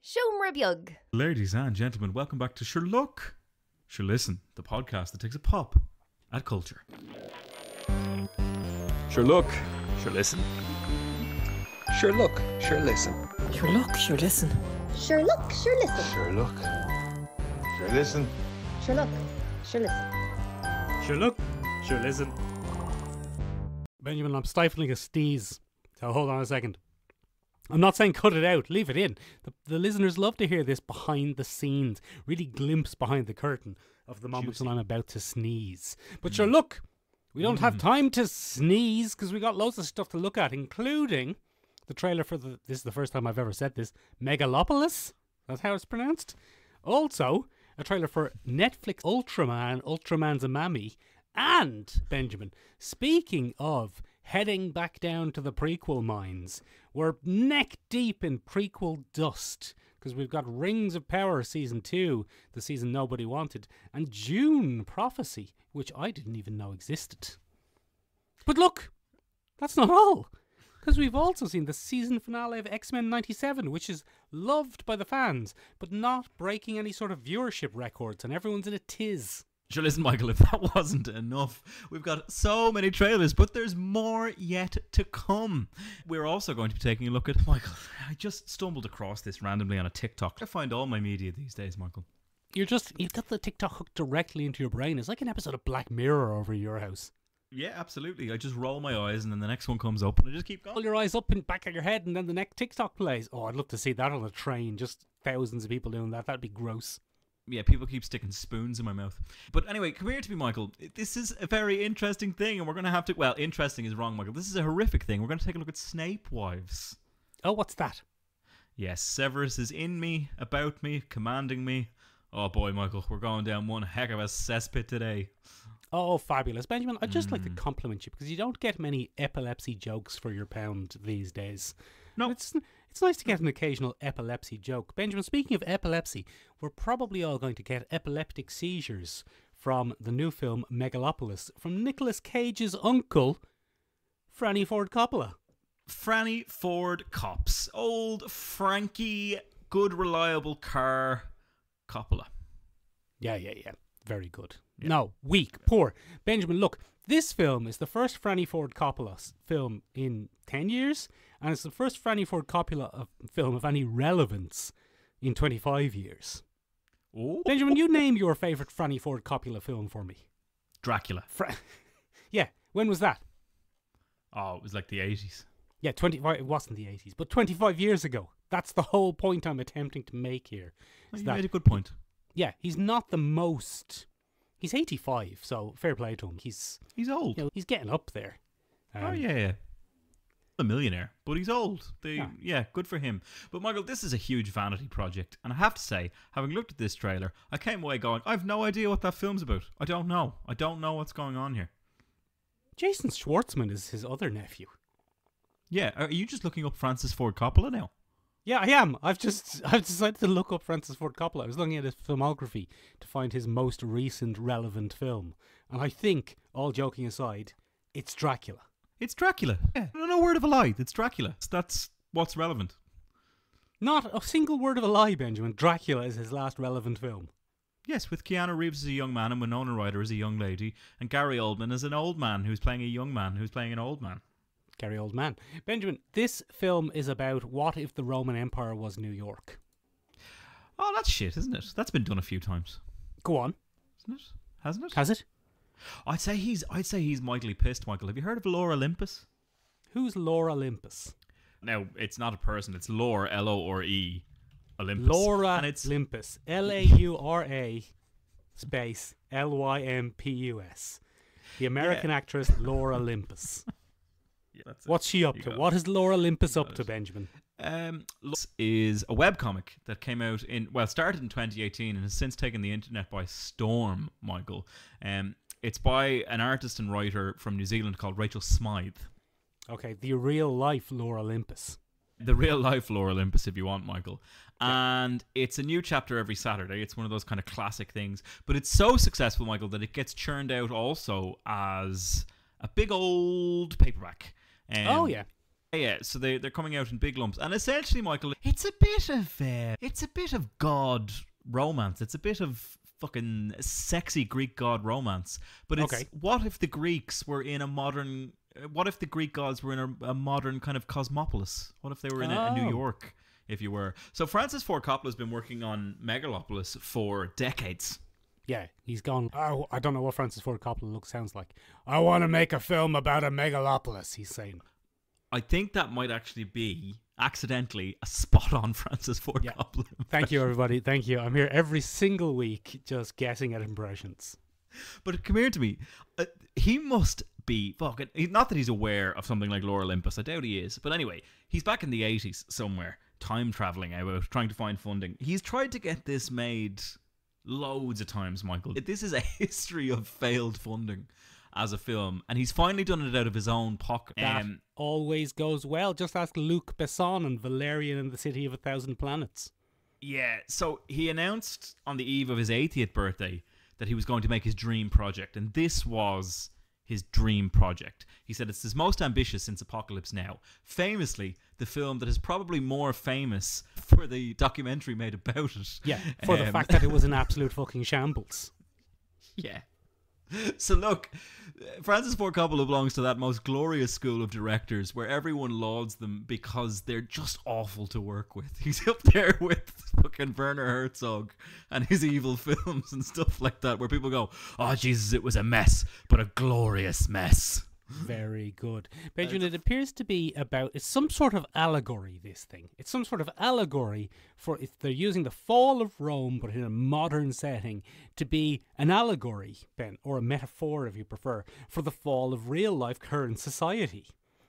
Siomra beag. Ladies and gentlemen, welcome back to Sure Look, Sure Listen, the podcast that takes a pop at culture. Sure look, sure listen. Sure look, sure listen. Sure look, sure listen. Sure look, sure listen. Sure look, sure listen. Sure look, sure listen. Sure look, sure listen. Benjamin, I'm stifling a sneeze. So hold on a second. I'm not saying cut it out, leave it in. The listeners love to hear this behind the scenes, really glimpse behind the curtain of the moments when I'm about to sneeze. But sure, look, we don't have time to sneeze because we got loads of stuff to look at, including the trailer for this is the first time I've ever said this, Megalopolis. That's how it's pronounced. Also, a trailer for Netflix Ultraman, Ultraman's a Mammy. And, Benjamin, speaking of heading back down to the prequel mines, we're neck deep in prequel dust because we've got Rings of Power Season 2, the season nobody wanted, and Dune Prophecy, which I didn't even know existed. But look, that's not all, because we've also seen the season finale of X-Men 97, which is loved by the fans, but not breaking any sort of viewership records, and everyone's in a tiz. Sure, listen, Michael, if that wasn't enough, we've got so many trailers, but there's more yet to come. We're also going to be taking a look at, Michael, I just stumbled across this randomly on a TikTok. I find all my media these days, Michael. You've got the TikTok hooked directly into your brain. It's like an episode of Black Mirror over your house. Yeah, absolutely. I just roll my eyes and then the next one comes up and I just keep going. Roll your eyes up and back of your head and then the next TikTok plays. Oh, I'd love to see that on a train. Just thousands of people doing that. That'd be gross. Yeah, people keep sticking spoons in my mouth. But anyway, come here to me, Michael. This is a very interesting thing, and we're going to have to... Well, interesting is wrong, Michael. This is a horrific thing. We're going to take a look at Snape Wives. Oh, what's that? Yes, Severus is in me, about me, commanding me. Oh boy, Michael, we're going down one heck of a cesspit today. Oh, fabulous. Benjamin, I'd just like to compliment you because you don't get many epilepsy jokes for your pound these days. No. It's nice to get an occasional epilepsy joke. Benjamin, speaking of epilepsy, we're probably all going to get epileptic seizures from the new film Megalopolis from Nicolas Cage's uncle, Francis Ford Coppola. Franny Ford Cops. Old Frankie, good reliable car, Coppola. Yeah. Very good. Yeah. No, weak, poor. Benjamin, look, this film is the first Francis Ford Coppola film in 10 years, and it's the first Francis Ford Coppola film of any relevance in 25 years. Oh. Benjamin, you name your favourite Francis Ford Coppola film for me. Dracula. Yeah, when was that? Oh, it was like the 80s. Yeah, 25. It wasn't the 80s, but 25 years ago. That's the whole point I'm attempting to make here. You made a good point. Yeah, he's not the most... He's 85, so fair play to him. He's old. You know, he's getting up there. Oh, yeah. A millionaire, but he's old. Yeah, good for him. But Michael, this is a huge vanity project, and I have to say, having looked at this trailer, I came away going, I've no idea what that film's about. I don't know what's going on here. Jason Schwartzman is his other nephew. Yeah, are you just looking up Francis Ford Coppola now? Yeah, I am. I've decided to look up Francis Ford Coppola. I was looking at his filmography to find his most recent relevant film, and I think, all joking aside, it's Dracula. It's Dracula. Yeah, no word of a lie. It's Dracula. That's what's relevant. Not a single word of a lie, Benjamin. Dracula is his last relevant film. Yes, with Keanu Reeves as a young man and Winona Ryder as a young lady, and Gary Oldman as an old man who's playing a young man who's playing an old man. Gary Oldman. Benjamin, this film is about what if the Roman Empire was New York. Oh, that's shit, isn't it? That's been done a few times. Go on. Isn't it? Hasn't it? Has it? I'd say he's mightily pissed, Michael. Have you heard of Laura Olympus? Who's Laura Olympus? Now, it's not a person. It's Lore, L-O-R-E, Olympus. Laura and it's Olympus. L-A-U-R-A space L-Y-M-P-U-S. The American actress Laura Olympus. Yeah, that's What's she up to? What is Laura Olympus up to, Benjamin? This is a webcomic that came out started in 2018 and has since taken the internet by storm, Michael. It's by an artist and writer from New Zealand called Rachel Smythe. Okay, the real life Laura Olympus. The real life Laura Olympus, if you want, Michael. And it's a new chapter every Saturday. It's one of those kind of classic things. But it's so successful, Michael, that it gets churned out also as a big old paperback. Oh, yeah. Yeah, so they're coming out in big lumps, and essentially, Michael, it's a bit of god romance. It's a bit of fucking sexy Greek god romance. But it's what if the Greeks were in a modern? What if the Greek gods were in a modern kind of cosmopolis? What if they were in a New York, if you were? So Francis Ford Coppola has been working on Megalopolis for decades. Yeah, he's gone, oh, I don't know what Francis Ford Coppola sounds like. I want to make a film about a megalopolis, he's saying. I think that might actually be, accidentally, a spot-on Francis Ford Coppola. Thank you, everybody. Thank you. I'm here every single week just guessing at impressions. But come here to me. He must be fucking... Not that he's aware of something like Lore Olympus. I doubt he is. But anyway, he's back in the 80s somewhere, time-travelling out, trying to find funding. He's tried to get this made loads of times, Michael. This is a history of failed funding as a film, and he's finally done it out of his own pocket. That always goes well. Just ask Luc Besson and Valerian and the City of a Thousand Planets. Yeah, so he announced on the eve of his 80th birthday that he was going to make his dream project, and this was his dream project. He said it's his most ambitious since Apocalypse Now. Famously, the film that is probably more famous for the documentary made about it. Yeah, for the fact that it was an absolute fucking shambles. Yeah. So look, Francis Ford Coppola belongs to that most glorious school of directors where everyone lauds them because they're just awful to work with. He's up there with fucking Werner Herzog and his evil films and stuff like that, where people go, oh Jesus, it was a mess, but a glorious mess. Very good. Benjamin, it appears to be about, it's some sort of allegory, this thing. It's some sort of allegory for, if they're using the fall of Rome, but in a modern setting, to be an allegory, Ben, or a metaphor, if you prefer, for the fall of real life current society.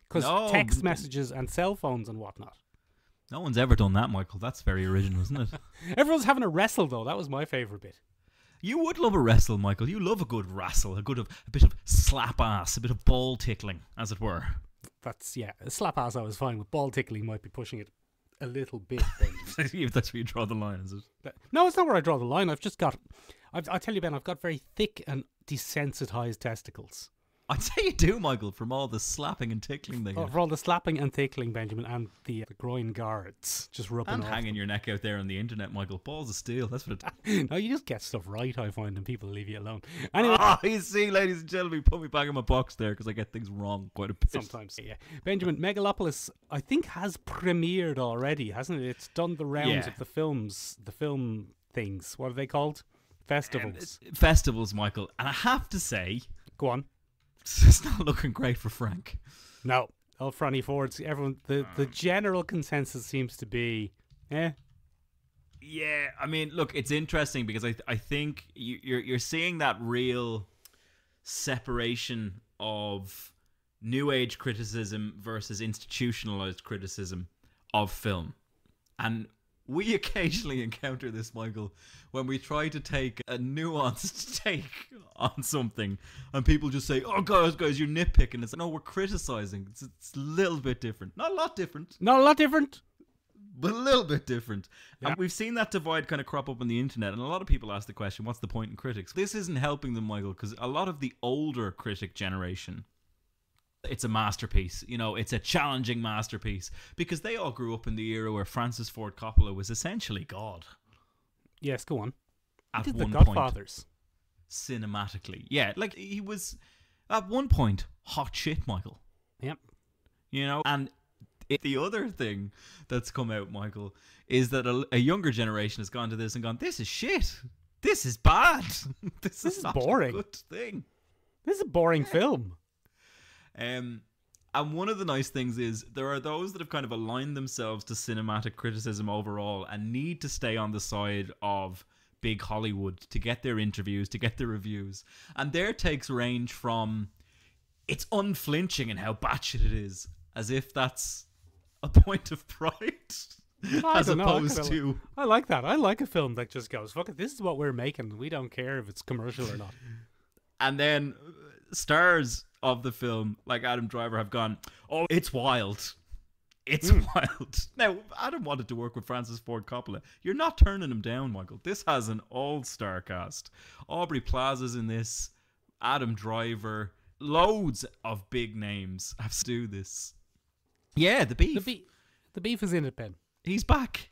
Because text messages and cell phones and whatnot. No one's ever done that, Michael. That's very original, isn't it? Everyone's having a wrestle, though. That was my favourite bit. You would love a wrestle, Michael. You love a good wrestle, a bit of slap ass, a bit of ball tickling, as it were. That's, yeah, a slap ass I was fine with. Ball tickling might be pushing it a little bit. If that's where you draw the line, is it? No, it's not where I draw the line. I've just got, I'll tell you, Ben, I've got very thick and desensitized testicles. I'd say you do, Michael, from all the slapping and tickling they for all the slapping and tickling, Benjamin, and the groin guards just rubbing and off hanging them. your neck out there on the internet, Michael. Balls of steel, that's what it... No, you just get stuff right, I find, and people leave you alone. Anyway, you see, ladies and gentlemen, you put me back in my box there because I get things wrong quite a bit. Sometimes, yeah. Benjamin, Megalopolis, I think, has premiered already, hasn't it? It's done the rounds of the film things. What are they called? Festivals. Festivals, Michael. And I have to say... Go on. It's not looking great for Frank. No. Old Franny Ford's, everyone, the general consensus seems to be, Yeah, I mean, look, it's interesting because I think you're seeing that real separation of new age criticism versus institutionalized criticism of film. And we occasionally encounter this, Michael, when we try to take a nuanced take on something and people just say, oh, guys, you're nitpicking. It's no, we're criticizing. It's a little bit different. Not a lot different. Not a lot different. But a little bit different. Yeah. And we've seen that divide kind of crop up on the internet, and a lot of people ask the question, what's the point in critics? This isn't helping them, Michael, because a lot of the older critic generation, it's a masterpiece. You know, it's a challenging masterpiece because they all grew up in the era where Francis Ford Coppola was essentially God. Yes, go on. At He did one the Godfathers. Point, cinematically. Yeah, like he was at one point hot shit, Michael. Yep. You know, and the other thing that's come out, Michael, is that a younger generation has gone to this and gone, this is shit. This is bad. This is not boring. A good thing. This is a boring film. And one of the nice things is there are those that have kind of aligned themselves to cinematic criticism overall and need to stay on the side of big Hollywood to get their interviews, to get their reviews. And their takes range from it's unflinching in how batshit it is, as if that's a point of pride. As opposed to... I like that. I like a film that just goes, fuck it, this is what we're making. We don't care if it's commercial or not. And then stars of the film, like Adam Driver, have gone, oh, it's wild. It's wild. Now, Adam wanted to work with Francis Ford Coppola. You're not turning him down, Michael. This has an all-star cast. Aubrey Plaza's in this. Adam Driver. Loads of big names have to do this. Yeah, the beef. The beef is in it, Ben. He's back.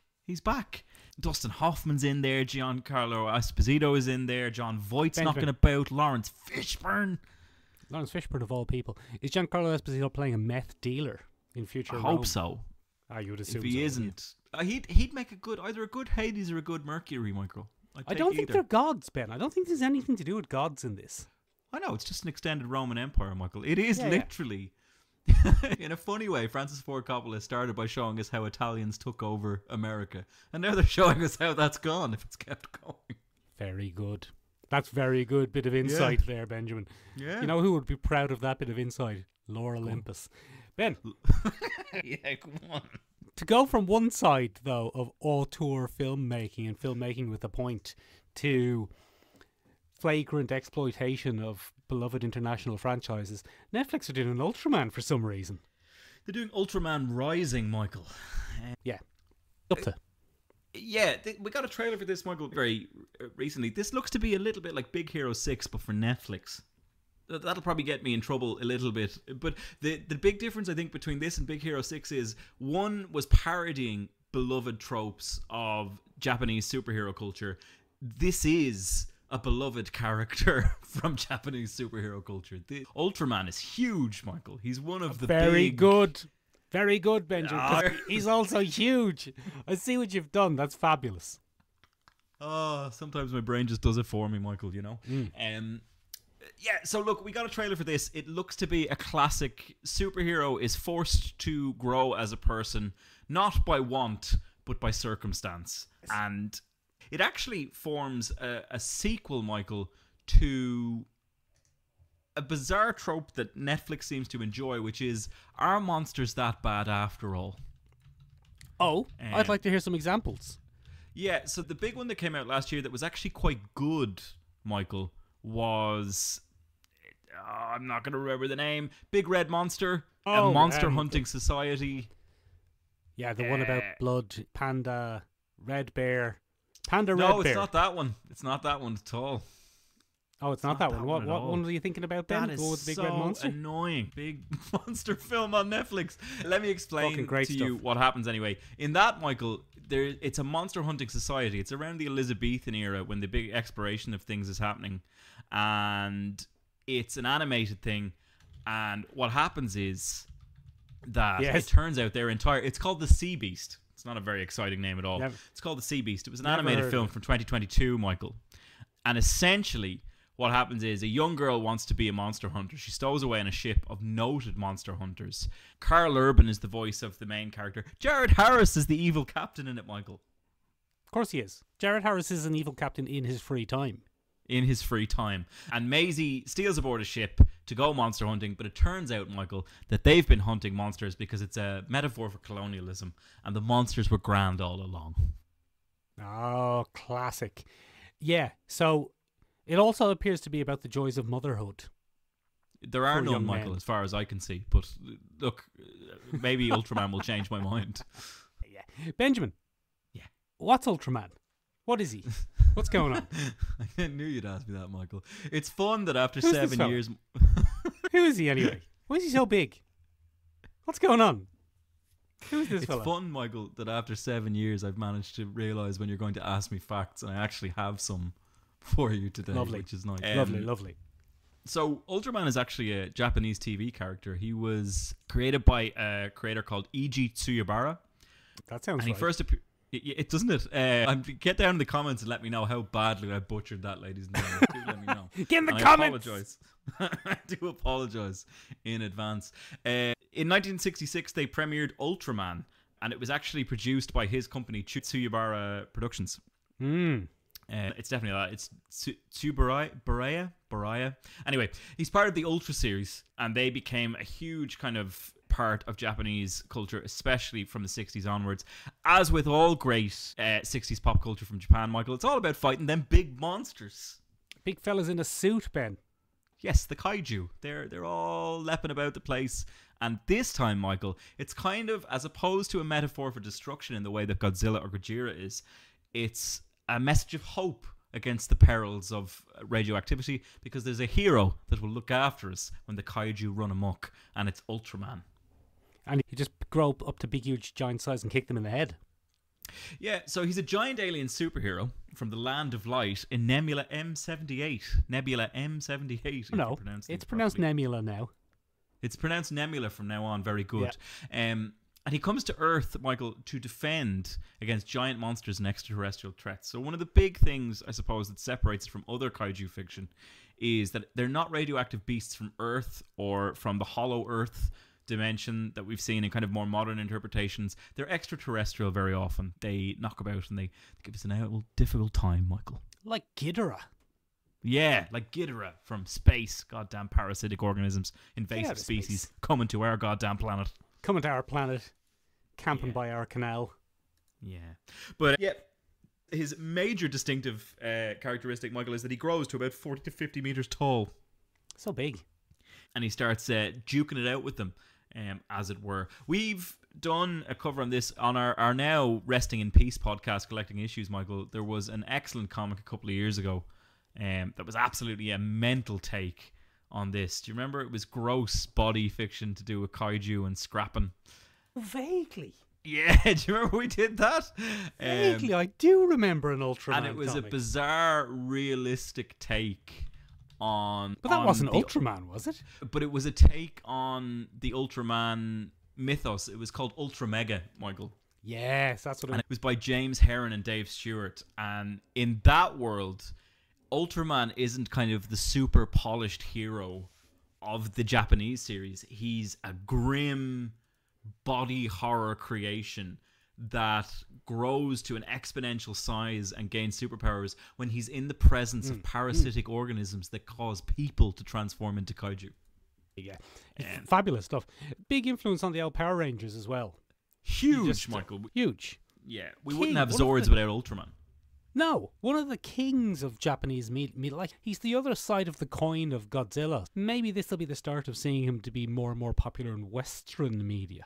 Dustin Hoffman's in there. Giancarlo Esposito is in there. John Voight's knocking about. Lawrence Fishburne. Lawrence Fishburne, of all people. Is Giancarlo Esposito playing a meth dealer in future? I hope so. You would assume if he so, isn't, he'd make either a good Hades or a good Mercury, Michael. I don't think they're gods, Ben. I don't think there's anything to do with gods in this. I know, it's just an extended Roman Empire, Michael. It is literally... In a funny way, Francis Ford Coppola started by showing us how Italians took over America, and now they're showing us how that's gone if it's kept going. Very good. That's very good bit of insight there, Benjamin. Yeah. You know who would be proud of that bit of insight? Laura Olympus. Ben. Yeah, come on. To go from one side, though, of auteur filmmaking and filmmaking with a point to flagrant exploitation of beloved international franchises, Netflix are doing an Ultraman for some reason. They're doing Ultraman Rising, Michael. Yeah. Up to. Yeah, we got a trailer for this, Michael, very recently. This looks to be a little bit like Big Hero 6, but for Netflix. That'll probably get me in trouble a little bit. But the big difference, I think, between this and Big Hero 6 is one was parodying beloved tropes of Japanese superhero culture. This is a beloved character from Japanese superhero culture. The Ultraman is huge, Michael. He's one of the Very big... good. Very good, Benjamin. 'Cause he's also huge. I see what you've done. That's fabulous. Oh, sometimes my brain just does it for me, Michael, you know? Yeah, so look, we got a trailer for this. It looks to be a classic. Superhero is forced to grow as a person, not by want, but by circumstance. And it actually forms a sequel, Michael, to a bizarre trope that Netflix seems to enjoy, which is, are monsters that bad after all? Oh, I'd like to hear some examples. Yeah, so the big one that came out last year that was actually quite good, Michael, was... I'm not going to remember the name. Big Red Monster. A monster hunting society. Yeah, the one about blood. Panda. Red Bear. Panda Red Bear. No, it's not that one. It's not that one at all. Oh, it's not that one. What one are you thinking about then? That is Go with Big so Red Monster? annoying. Big monster film on Netflix. Let me explain great to you stuff. what happens anyway. In that, Michael, it's a monster hunting society. It's around the Elizabethan era when the big exploration of things is happening. And it's an animated thing. And what happens is that it turns out it's called The Sea Beast. It's not a very exciting name at all. It's called The Sea Beast. It was an animated film from 2022, Michael. And essentially... what happens is a young girl wants to be a monster hunter. She stows away on a ship of noted monster hunters. Carl Urban is the voice of the main character. Jared Harris is the evil captain in it, Michael. Of course he is. Jared Harris is an evil captain in his free time. And Maisie steals aboard a ship to go monster hunting, but it turns out, Michael, that they've been hunting monsters because it's a metaphor for colonialism, and the monsters were grand all along. Oh, classic. Yeah, so... it also appears to be about the joys of motherhood. There are none, Michael, as far as I can see. But look, maybe Ultraman will change my mind. Yeah, Benjamin. Yeah. What's Ultraman? What is he? What's going on? I knew you'd ask me that, Michael. It's fun that after Who's 7 years... Who is he anyway? Why is he so big? What's going on? Who's this fella? It's fun, Michael, that after 7 years I've managed to realise when you're going to ask me facts, and I actually have some for you today, which is nice. Lovely. So Ultraman is actually a Japanese TV character. He was created by a creator called Eiji Tsuyabara. That sounds and he right. first appeared... It doesn't it? Get down in the comments and let me know how badly I butchered that lady's name. Do let me know. Get in the comments. I do apologise in advance. In 1966, they premiered Ultraman, and it was actually produced by his company, Tsuyabara Productions. It's definitely that. It's Baraya. Anyway, he's part of the Ultra series, and they became a huge kind of part of Japanese culture, especially from the 60s onwards. As with all great 60s pop culture from Japan, Michael, it's all about fighting them big monsters. Big fellas in a suit, Ben. Yes, the kaiju. They're all leaping about the place. And this time, Michael, it's kind of, as opposed to a metaphor for destruction in the way that Godzilla or Gojira is, it's a message of hope against the perils of radioactivity, because there's a hero that will look after us when the kaiju run amok, and it's Ultraman. And you just grow up to big, huge, giant size and kick them in the head. Yeah, so he's a giant alien superhero from the land of light in Nebula M78. Nebula M78. No, it's pronounced Nebula now. It's pronounced Nebula from now on. Very good. Yeah. And he comes to Earth, Michael, to defend against giant monsters and extraterrestrial threats. So one of the big things, I suppose, that separates it from other kaiju fiction is that they're not radioactive beasts from Earth or from the hollow Earth dimension that we've seen in kind of more modern interpretations. They're extraterrestrial very often. They knock about and they give us an difficult time, Michael. Like Ghidorah. Yeah, like Ghidorah from space. Goddamn parasitic organisms, invasive species coming to our goddamn planet. Coming to our planet, camping by our canal. Yeah. But his major distinctive characteristic, Michael, is that he grows to about 40 to 50 meters tall. So big. And he starts duking it out with them, as it were. We've done a cover on this on our now Resting in Peace podcast, Collecting Issues, Michael. There was an excellent comic a couple of years ago that was absolutely a mental take on this. Do you remember? It was gross body fiction to do with kaiju and scrapping. Vaguely. Yeah, do you remember we did that? Vaguely, I do remember an Ultraman and it was comic. A bizarre, realistic take on... But that wasn't Ultraman, was it? But it was a take on the Ultraman mythos. It was called Ultramega, Michael. Yes, that's what it was. And it was by James Herron and Dave Stewart. And in that world, Ultraman isn't kind of the super polished hero of the Japanese series. He's a grim body horror creation that grows to an exponential size and gains superpowers when he's in the presence of parasitic organisms that cause people to transform into kaiju. Yeah. Fabulous stuff. Big influence on the old Power Rangers as well. Huge, Michael. Huge. Yeah, we wouldn't have Zords without Ultraman. No, one of the kings of Japanese media. Like, he's the other side of the coin of Godzilla. Maybe this will be the start of seeing him to be more and more popular in Western media.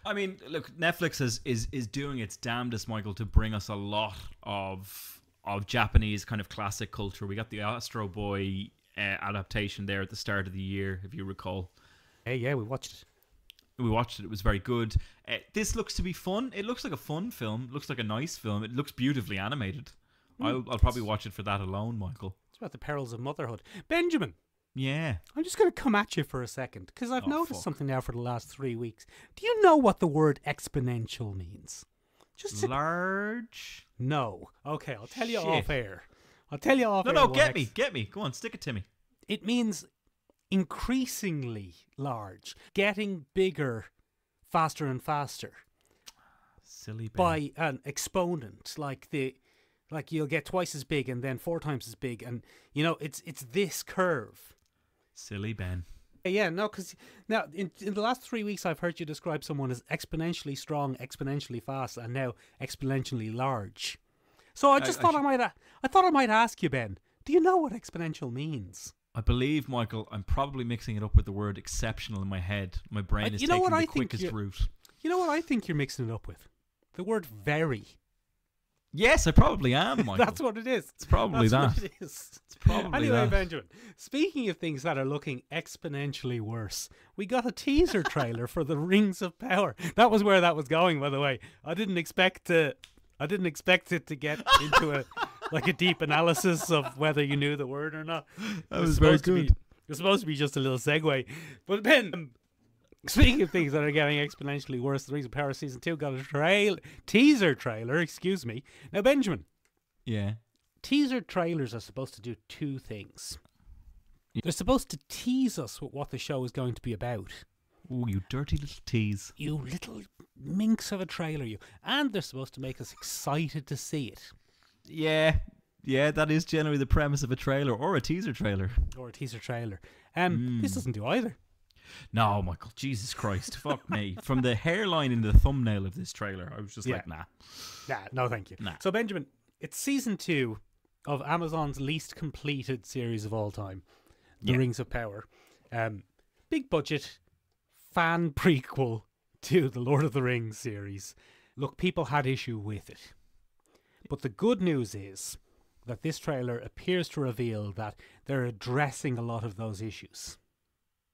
I mean, look, Netflix is doing its damnedest, Michael, to bring us a lot of Japanese kind of classic culture. We got the Astro Boy adaptation there at the start of the year, if you recall. Yeah, we watched it. We watched it. It was very good. This looks to be fun. It looks like a fun film. It looks like a nice film. It looks beautifully animated. I'll probably watch it for that alone, Michael. It's about the perils of motherhood. Benjamin. Yeah. I'm just going to come at you for a second, because I've noticed something now for the last 3 weeks. Do you know what the word exponential means? Large? No. Okay, I'll tell you off air. I'll tell you off air. No, get me. Go on, stick it to me. It means increasingly large, getting bigger faster and faster. Silly Ben. By an exponent, like you'll get twice as big and then 4 times as big, and it's this curve. Silly Ben. Yeah, no, because now in the last 3 weeks I've heard you describe someone as exponentially strong, exponentially fast, and now exponentially large. So I thought I might ask you, Ben. Do you know what exponential means? I believe, Michael, I'm probably mixing it up with the word exceptional in my head. My brain is taking the quickest route. You know what I think you're mixing it up with? The word very. Yes, I probably am, Michael. That's what it is. It's probably That's what it is. It's probably anyway, that. Benjamin, speaking of things that are looking exponentially worse, we got a teaser trailer for The Rings of Power. That was where that was going, by the way. I didn't expect it to get into a deep analysis of whether you knew the word or not. That was very good. It was supposed to be just a little segue. But Ben, speaking of things that are getting exponentially worse, The Rings of Power Season 2 got a teaser trailer, excuse me. Now, Benjamin. Yeah. Teaser trailers are supposed to do 2 things. They're supposed to tease us with what the show is going to be about. Oh, you dirty little tease. You little minx of a trailer, you. And they're supposed to make us excited to see it. Yeah, that is generally the premise of a trailer or a teaser trailer. This doesn't do either. No, Michael, Jesus Christ, fuck me. From the hairline in the thumbnail of this trailer, I was just like, nah. Nah, no thank you. Nah. So, Benjamin, it's season 2 of Amazon's least completed series of all time, The Rings of Power. Big budget, fan prequel to the Lord of the Rings series. Look, people had issue with it. But the good news is that this trailer appears to reveal that they're addressing a lot of those issues.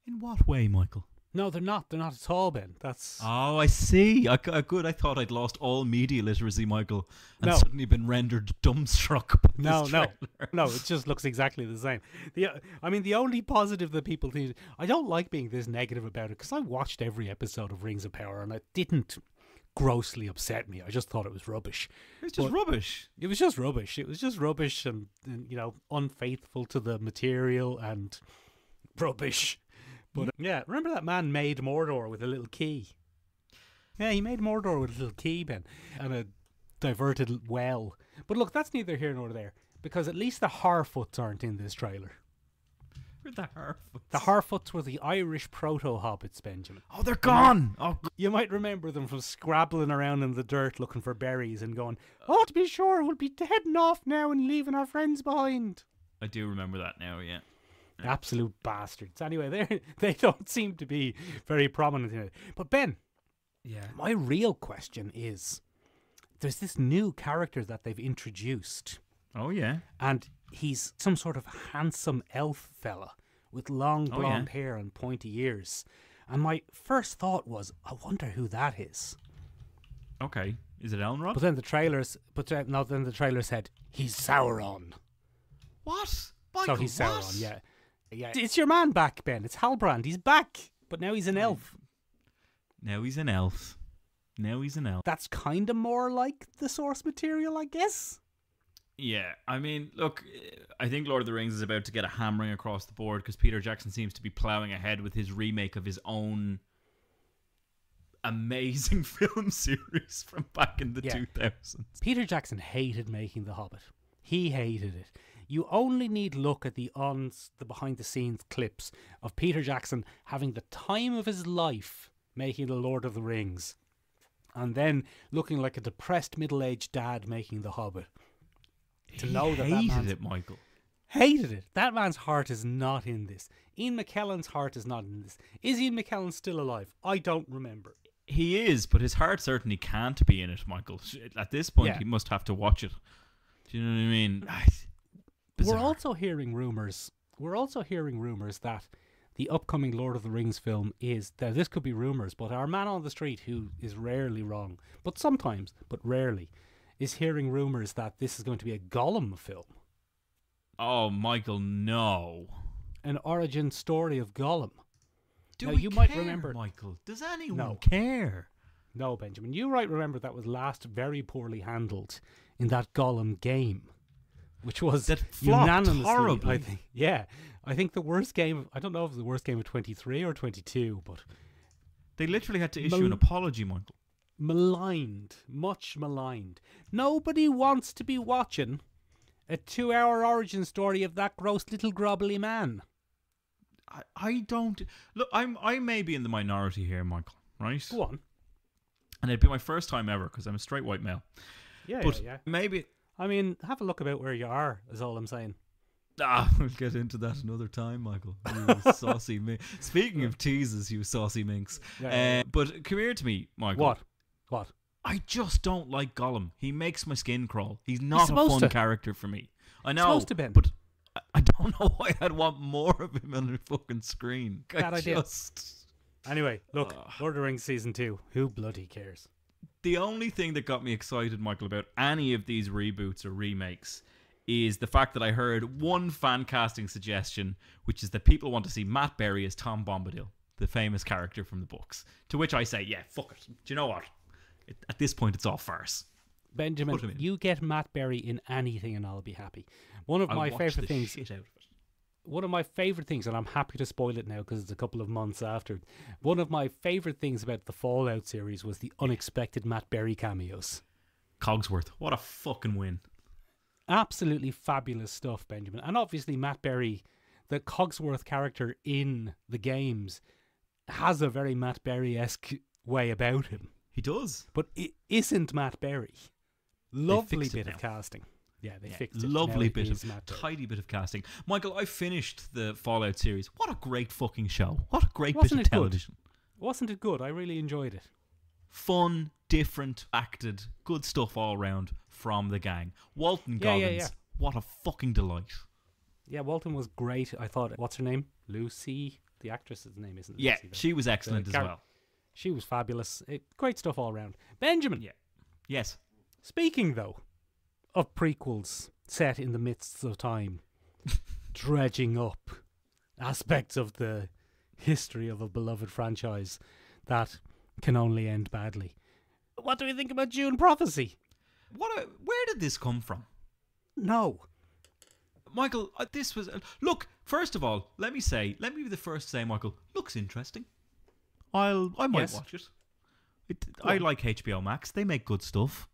In what way, Michael? No, they're not. They're not at all, Ben. That's Oh, I see. Good. I thought I'd lost all media literacy, Michael, and No. suddenly been rendered dumbstruck by no, this no, trailer. no. It just looks exactly the same. The only positive that people think, I don't like being this negative about it because I watched every episode of Rings of Power and it didn't grossly upset me. I just thought it was rubbish. It's just rubbish. It was just rubbish. It was just rubbish and unfaithful to the material and rubbish. But yeah, remember that man made Mordor with a little key? Yeah, he made Mordor with a little key, Ben, and a diverted well. But look, that's neither here nor there, because at least the Harfoots aren't in this trailer. Where'd the Harfoots? The Harfoots were the Irish proto-hobbits, Benjamin. Oh, they're gone! You might remember them from scrabbling around in the dirt looking for berries and going, "Oh, to be sure, we'll be heading off now and leaving our friends behind." I do remember that now, yeah. Absolute bastards. Anyway, they don't seem to be very prominent in it. But Ben, Yeah. my real question is, there's this new character that they've introduced, Oh, yeah. and he's some sort of handsome elf fella with long Oh, blonde yeah. hair and pointy ears. And my first thought was, I wonder who that is. Okay. Is it Elrond? But then the the trailer said he's Sauron. What? Michael, So he's what? Sauron, yeah. Yeah, it's your man back, Ben. It's Halbrand. He's back, but now he's an elf. Now he's an elf. That's kind of more like the source material, I guess. Yeah, I mean, look, I think Lord of the Rings is about to get a hammering across the board because Peter Jackson seems to be ploughing ahead with his remake of his own amazing film series from back in the Yeah. 2000s. Peter Jackson hated making The Hobbit. He hated it. You only need look at the behind-the-scenes clips of Peter Jackson having the time of his life making The Lord of the Rings, and then looking like a depressed middle-aged dad making The Hobbit. To know that hated man's it, Michael. hated it. That man's heart is not in this. Ian McKellen's heart is not in this. Is Ian McKellen still alive? I don't remember. He is, but his heart certainly can't be in it, Michael. At this point, Yeah. he must have to watch it. Do you know what I mean? We're Bizarre. also hearing rumors. That the upcoming Lord of the Rings film is that this could be rumors, but our man on the street, who is rarely wrong, but sometimes, but rarely, is hearing rumors that this is going to be a Gollum film, Oh, Michael, no. an origin story of Gollum. Do Now, we you care, might remember. Michael? Does anyone No. care? No, Benjamin, you might remember that was last very poorly handled in that Gollum game, which was That flopped unanimously, horribly. I think. Yeah, I think the worst game. I don't know if it was the worst game of 23 or 22, but They literally had to issue an apology, Michael. maligned, much maligned. Nobody wants to be watching a 2-hour origin story of that gross little grobbly man. I don't look. I may be in the minority here, Michael. Right? Go on. And it'd be my first time ever because I'm a straight white male. Yeah, But yeah. maybe. I mean, have a look about where you are, is all I'm saying. We'll get into that another time, Michael. You saucy minx. Speaking of teases, you saucy minx. Yeah. But come here to me, Michael. What? I just don't like Gollum. He makes my skin crawl. He's not a supposed fun to. character for me. I know, supposed to, Ben. but I don't know why I'd want more of him on the fucking screen. Bad idea. Just... Anyway, look, Lord of the Rings Season 2. Who bloody cares? The only thing that got me excited, Michael, about any of these reboots or remakes is the fact that I heard one fan casting suggestion, which is that people want to see Matt Berry as Tom Bombadil, the famous character from the books. To which I say, yeah, fuck it. Do you know what? At this point, it's all farce. Benjamin, Put him in. you get Matt Berry in anything and I'll be happy. One of I'll my watch favourite the things... shit out of it. One of my favourite things, and I'm happy to spoil it now because it's a couple of months after. One of my favourite things about the Fallout series was the unexpected Matt Berry cameos. Cogsworth, what a fucking win. Absolutely fabulous stuff, Benjamin. And obviously Matt Berry, the Cogsworth character in the games, has a very Matt Berry-esque way about him. He does. But it isn't Matt Berry. Lovely fixed it bit of now. casting. Yeah, they fixed it. Lovely Now it bit is of Matt Berry. tidy bit of casting. Michael, I finished the Fallout series. What a great fucking show. What a great Wasn't bit it of good? television. Wasn't it good? I really enjoyed it. Fun, different, acted, good stuff all round from the gang. Walton Yeah, Goggins, yeah. what a fucking delight. Yeah, Walton was great. I thought, what's her name? Lucy The actress's name isn't Yeah, Lucy, though. she was excellent as well. She was fabulous. Great stuff all around. Benjamin. Yeah. Yes. Speaking, though, of prequels set in the midst of time, dredging up aspects of the history of a beloved franchise that can only end badly. What do we think about Dune Prophecy? Where did this come from? No. Michael, this was... look, first of all, let me be the first to say, Michael, looks interesting. I might watch it. I like HBO Max. They make good stuff.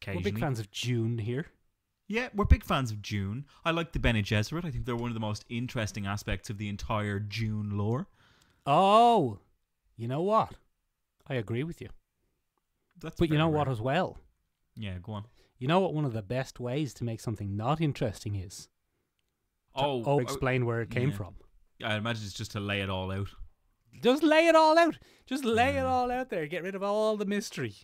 We're big fans of Dune here. Yeah, we're big fans of Dune. I like the Bene Gesserit. I think they're one of the most interesting aspects of the entire Dune lore. Oh, you know what? I agree with you. But you know what as well? Yeah, go on. You know what one of the best ways to make something not interesting is? Explain where it came from. I imagine it's just to lay it all out. Just lay it all out. Just lay it all out there. Get rid of all the mystery.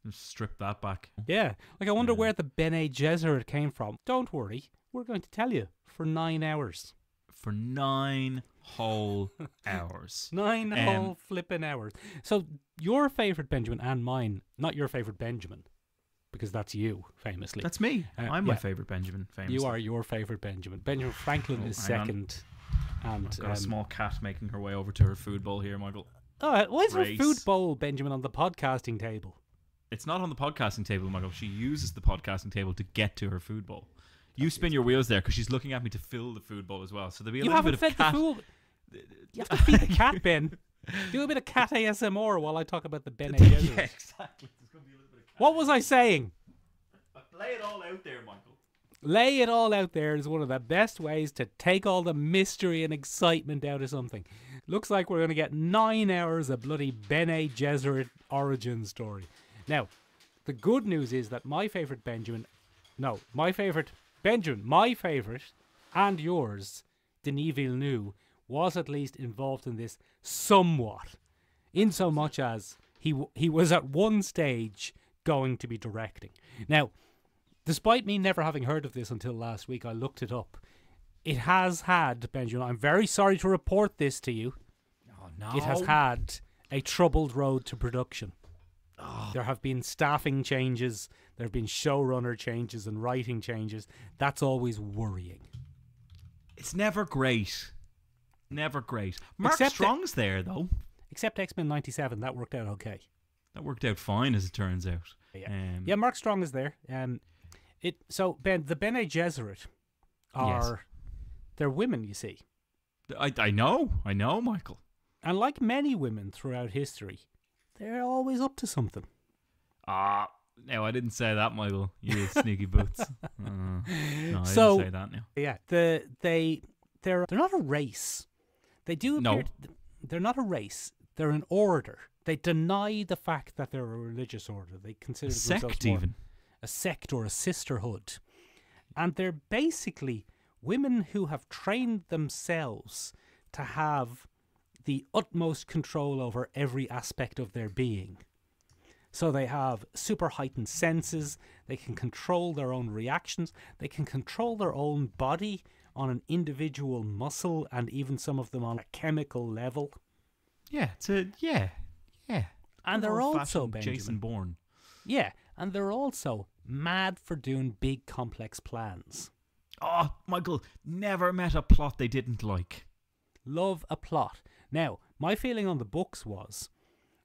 Just strip that back. Yeah. Like, I wonder where the Bene Gesserit came from. Don't worry. We're going to tell you for 9 hours. For 9 whole hours. 9 whole flipping hours. So, your favourite Benjamin and mine, not your favourite Benjamin, because that's you, famously. That's me. I'm my favourite Benjamin, famously. You are your favourite Benjamin. Benjamin Franklin is second. And I've got a small cat making her way over to her food bowl here, Michael. Oh, why is her food bowl, Benjamin, on the podcasting table? It's not on the podcasting table, Michael. She uses the podcasting table to get to her food bowl. You spin your wheels there because she's looking at me to fill the food bowl as well. So there'll be a little bit of cat. The food. You have to feed the cat, Ben. Do a bit of cat ASMR while I talk about the Bene Gesserit. Yeah, exactly. There's going to be a little bit of cat. What was I saying? Lay it all out there, Michael. Lay it all out there is one of the best ways to take all the mystery and excitement out of something. Looks like we're going to get 9 hours of bloody Bene Gesserit origin story. Now, the good news is that my favourite Benjamin, and yours, Denis Villeneuve, was at least involved in this somewhat, in so much as he was at one stage going to be directing. Now, despite me never having heard of this until last week, I looked it up. It has had, Benjamin, I'm very sorry to report this to you. Oh, no. It has had a troubled road to production. Oh. There have been staffing changes, there have been showrunner changes and writing changes. That's always worrying. It's never great. Never great. Mark Strong's there, though. Except X-Men 97, that worked out okay. That worked out fine, as it turns out. Yeah, Mark Strong is there. So, Ben, the Bene Gesserit are... They're women, you see. I know, Michael. And like many women throughout history, they're always up to something. No, I didn't say that, Michael. You sneaky boots. No, I didn't say that now. Yeah, they're not a race. They do appear... They're not a race. They're an order. They deny the fact that they're a religious order. They consider themselves sect, even. A sect or a sisterhood. And they're basically women who have trained themselves to have the utmost control over every aspect of their being. So they have super heightened senses, they can control their own reactions, they can control their own body on an individual muscle and even some of them on a chemical level. Yeah, And they're also, Benjamin, Jason Bourne. Yeah, and they're also mad for doing big complex plans. Oh, Michael, never met a plot they didn't like. Love a plot. Now, my feeling on the books was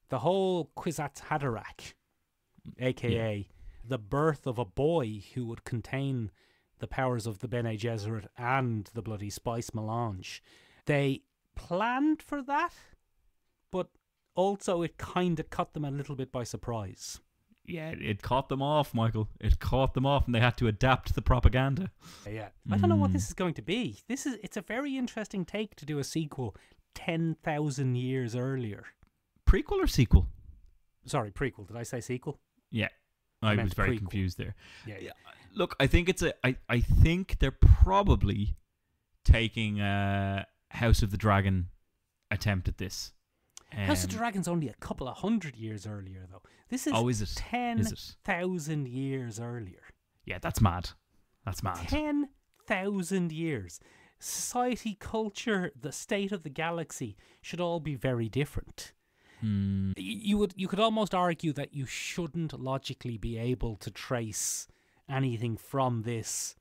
the whole Kwisatz Haderach, a.k.a. the birth of a boy who would contain the powers of the Bene Gesserit and the bloody spice melange. They planned for that, but also it kind of caught them a little bit by surprise. Yeah, it caught them off, Michael. It caught them off, and they had to adapt the propaganda. Yeah, I don't know what this is going to be. It's a very interesting take to do a sequel 10,000 years earlier. Prequel or sequel? Sorry, prequel. Did I say sequel? Yeah, I was very confused there. Yeah. Look, I think I think they're probably taking a House of the Dragon attempt at this. House of the Dragon's only a couple of 100 years earlier, though. This is 10,000 years earlier. Yeah, that's mad. That's mad. 10,000 years. society, culture, the state of the galaxy should all be very different. You could almost argue that you shouldn't logically be able to trace anything from this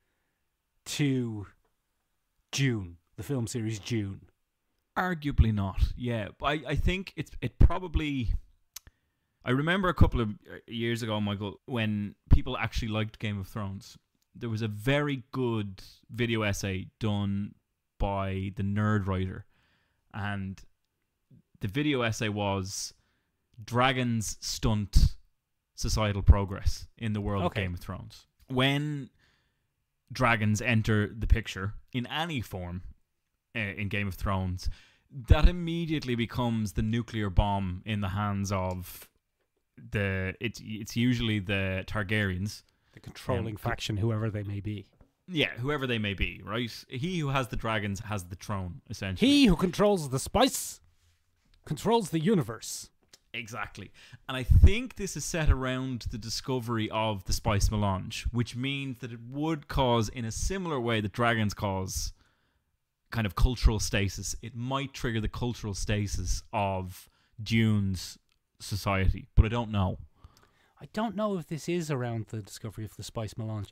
to Dune, the film series Dune. Arguably not, yeah. But I think it probably... I remember a couple of years ago, Michael, when people actually liked Game of Thrones. There was a very good video essay done by the Nerd Writer. And the video essay was dragons stunt societal progress in the world of Game of Thrones. When dragons enter the picture in any form in Game of Thrones, that immediately becomes the nuclear bomb in the hands of it's usually the Targaryens, the controlling faction, whoever they may be. Yeah, whoever they may be, right? He who has the dragons has the throne, essentially. He who controls the spice controls the universe. Exactly. And I think this is set around the discovery of the spice melange, which means that it would cause, in a similar way that dragons cause kind of cultural stasis, it might trigger the cultural stasis of Dune's society. But I don't know. I don't know if this is around the discovery of the spice melange.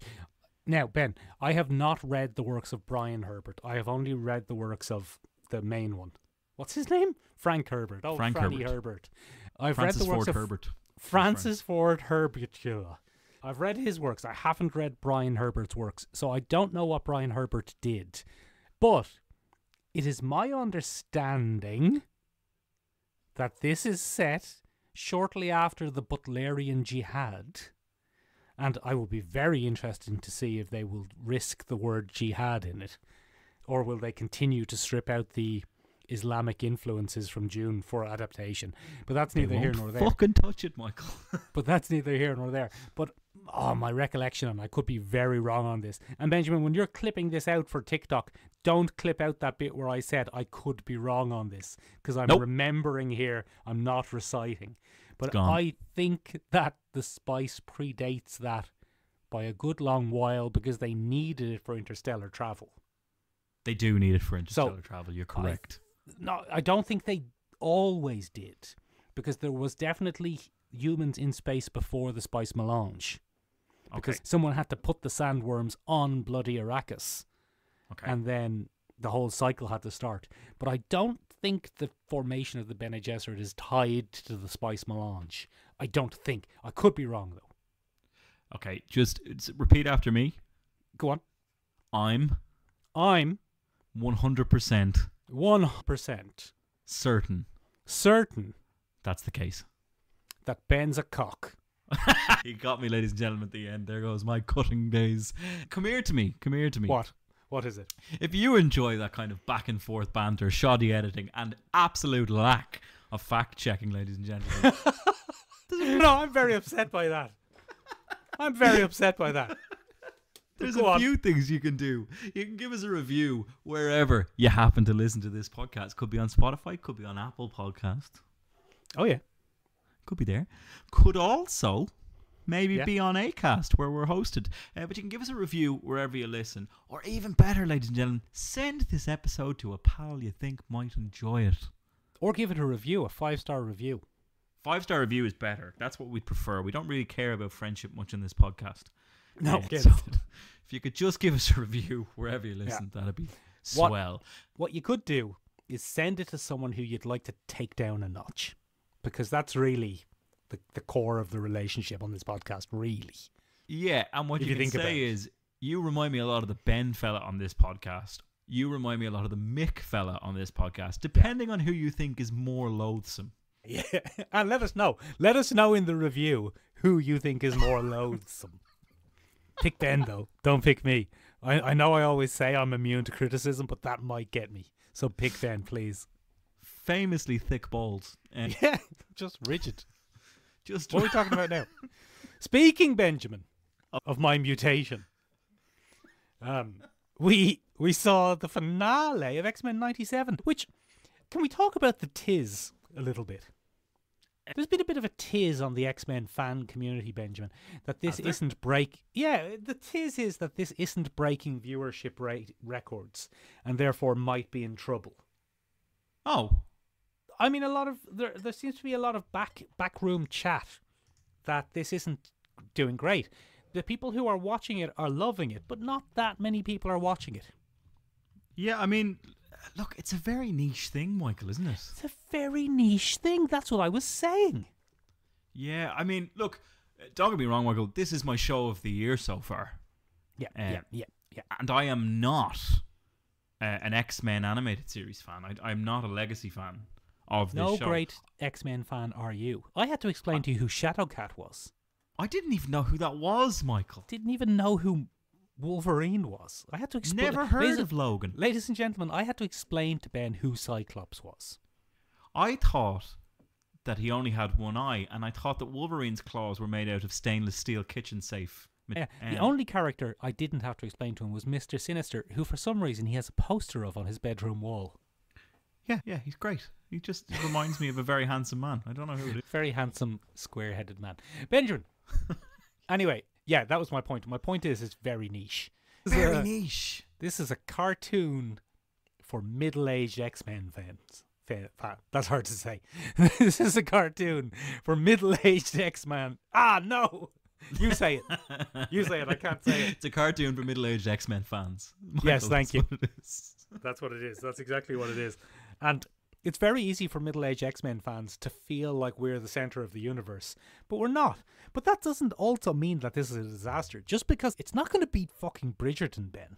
Now, Ben, I have not read the works of Brian Herbert. I have only read the works of the main one. What's his name? Frank Herbert. Oh, Frank Franny Herbert. I've read the works of Francis Ford Herbert. I've read his works. I haven't read Brian Herbert's works, so I don't know what Brian Herbert did. But it is my understanding that this is set shortly after the Butlerian Jihad. And I will be very interested to see if they will risk the word jihad in it, or will they continue to strip out the Islamic influences from Dune for adaptation. But that's neither here nor there. Fucking touch it, Michael. But that's neither here nor there. But my recollection, and I could be very wrong on this. And Benjamin, when you're clipping this out for TikTok, don't clip out that bit where I said I could be wrong on this, because I'm remembering here. I'm not reciting. But I think that the spice predates that by a good long while, because they needed it for interstellar travel. They do need it for interstellar travel. You're correct. I don't think they always did, because there was definitely humans in space before the spice melange. Because someone had to put the sandworms on bloody Arrakis. And then the whole cycle had to start. But I don't think the formation of the Bene Gesserit is tied to the spice melange. I don't think. I could be wrong, though. Okay, just repeat after me. Go on. I'm 100% 1% certain that's the case. That Ben's a cock. He got me, ladies and gentlemen, at the end. There goes my cutting days. Come here to me. What is it? If you enjoy that kind of back and forth banter, shoddy editing, and absolute lack of fact checking, ladies and gentlemen. No, I'm very upset by that. There's a few things you can do. You can give us a review wherever you happen to listen to this podcast. Could be on Spotify, could be on Apple Podcast. Oh, yeah. Could be there. Could also maybe be on Acast, where we're hosted. But you can give us a review wherever you listen. Or even better, ladies and gentlemen, send this episode to a pal you think might enjoy it. Or give it a review, a 5-star review. 5-star review is better. That's what we'd prefer. We don't really care about friendship much in this podcast. No, so if you could just give us a review wherever you listen, that'd be swell. What you could do is send it to someone who you'd like to take down a notch, because that's really the core of the relationship on this podcast, really. Yeah, and what you can say is, you remind me a lot of the Ben fella on this podcast. You remind me a lot of the Mick fella on this podcast, depending on who you think is more loathsome. Yeah, and let us know. Let us know in the review who you think is more loathsome. Pick Ben, though. Don't pick me. I know I always say I'm immune to criticism, but that might get me. So pick Ben, please. Famously thick balls. Yeah, just rigid. What are we talking about now? Speaking, Benjamin, of my mutation, we saw the finale of X-Men 97, which, can we talk about the tiz a little bit? There's been a bit of a tiz on the X-Men fan community, Benjamin, that this isn't the tiz is that this isn't breaking viewership records, and therefore might be in trouble. Oh, I mean, there seems to be a lot of backroom chat that this isn't doing great. The people who are watching it are loving it, but not that many people are watching it. yeah. I mean, look, it's a very niche thing, Michael, isn't it? It's a very niche thing. That's what I was saying. Yeah. I mean, look, don't get me wrong, Michael. This is my show of the year so far. Yeah. And I am not an X-Men animated series fan. I'm not a legacy fan of this show. No great X-Men fan are you. I had to explain to you who Shadowcat was. I didn't even know who that was, Michael. Didn't even know who Wolverine was. I had to explain. Never heard of Logan. Ladies and gentlemen, I had to explain to Ben who Cyclops was. I thought that he only had one eye, and I thought that Wolverine's claws were made out of stainless steel kitchen safe. Yeah, the only character I didn't have to explain to him was Mr. Sinister, who for some reason he has a poster of on his bedroom wall. Yeah, he's great. He just reminds me of a very handsome man. I don't know who it is. Very handsome, square-headed man. Benjamin. Anyway, yeah, that was my point. My point is it's very niche. Very niche. This is a cartoon for middle-aged X-Men fans. That's hard to say. This is a cartoon for middle-aged X-Men. Ah, no! You say it. You say it. I can't say it. It's a cartoon for middle-aged X-Men fans. Michael, Yes, thank you. What it is. That's what it is. That's exactly what it is. And it's very easy for middle-aged X-Men fans to feel like we're the center of the universe, but we're not. But that doesn't also mean that this is a disaster. Just because it's not going to beat fucking Bridgerton, Ben.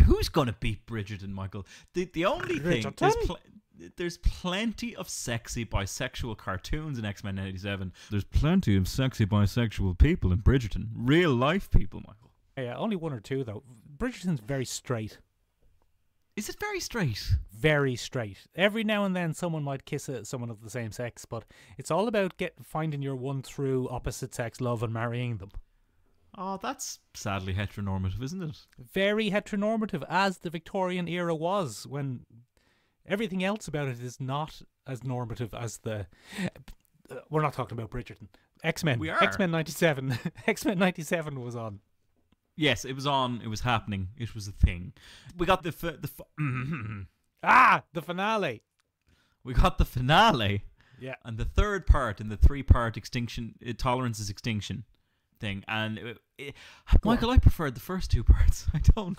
Who's going to beat Bridgerton, Michael? The only thing... There's plenty of sexy bisexual cartoons in X-Men 97. There's plenty of sexy bisexual people in Bridgerton. Real life people, Michael. Yeah, only one or two, though. Bridgerton's very straight. Is it very straight? Very straight. Every now and then someone might kiss someone of the same sex, but it's all about finding your one through opposite sex love and marrying them. Oh, that's sadly heteronormative, isn't it? Very heteronormative, as the Victorian era was, when everything else about it is not as normative as the... we're not talking about Bridgerton. X-Men. We are. X-Men 97. X-Men 97 was on. Yes, it was on. It was happening. It was a thing. We got the finale. We got the finale. Yeah. And the third part in the 3-part extinction, tolerance is extinction thing. And Michael, I preferred the first 2 parts. I don't.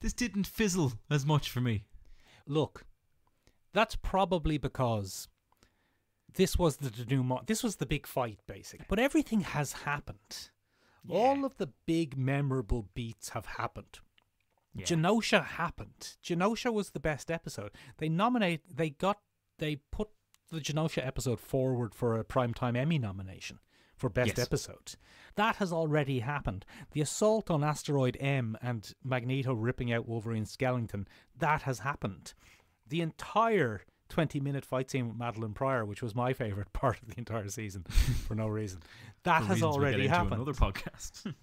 This didn't fizzle as much for me. Look, that's probably because this was the denouement. This was the big fight, basically. But everything has happened. Yeah. All of the big memorable beats have happened. Yeah. Genosha happened. Genosha was the best episode. They put the Genosha episode forward for a Primetime Emmy nomination for best episode. That has already happened. The assault on Asteroid M and Magneto ripping out Wolverine's skeleton, that has happened. The entire 20-minute fight scene with Madeline Pryor, which was my favourite part of the entire season for no reason. That has already happened. Another podcast.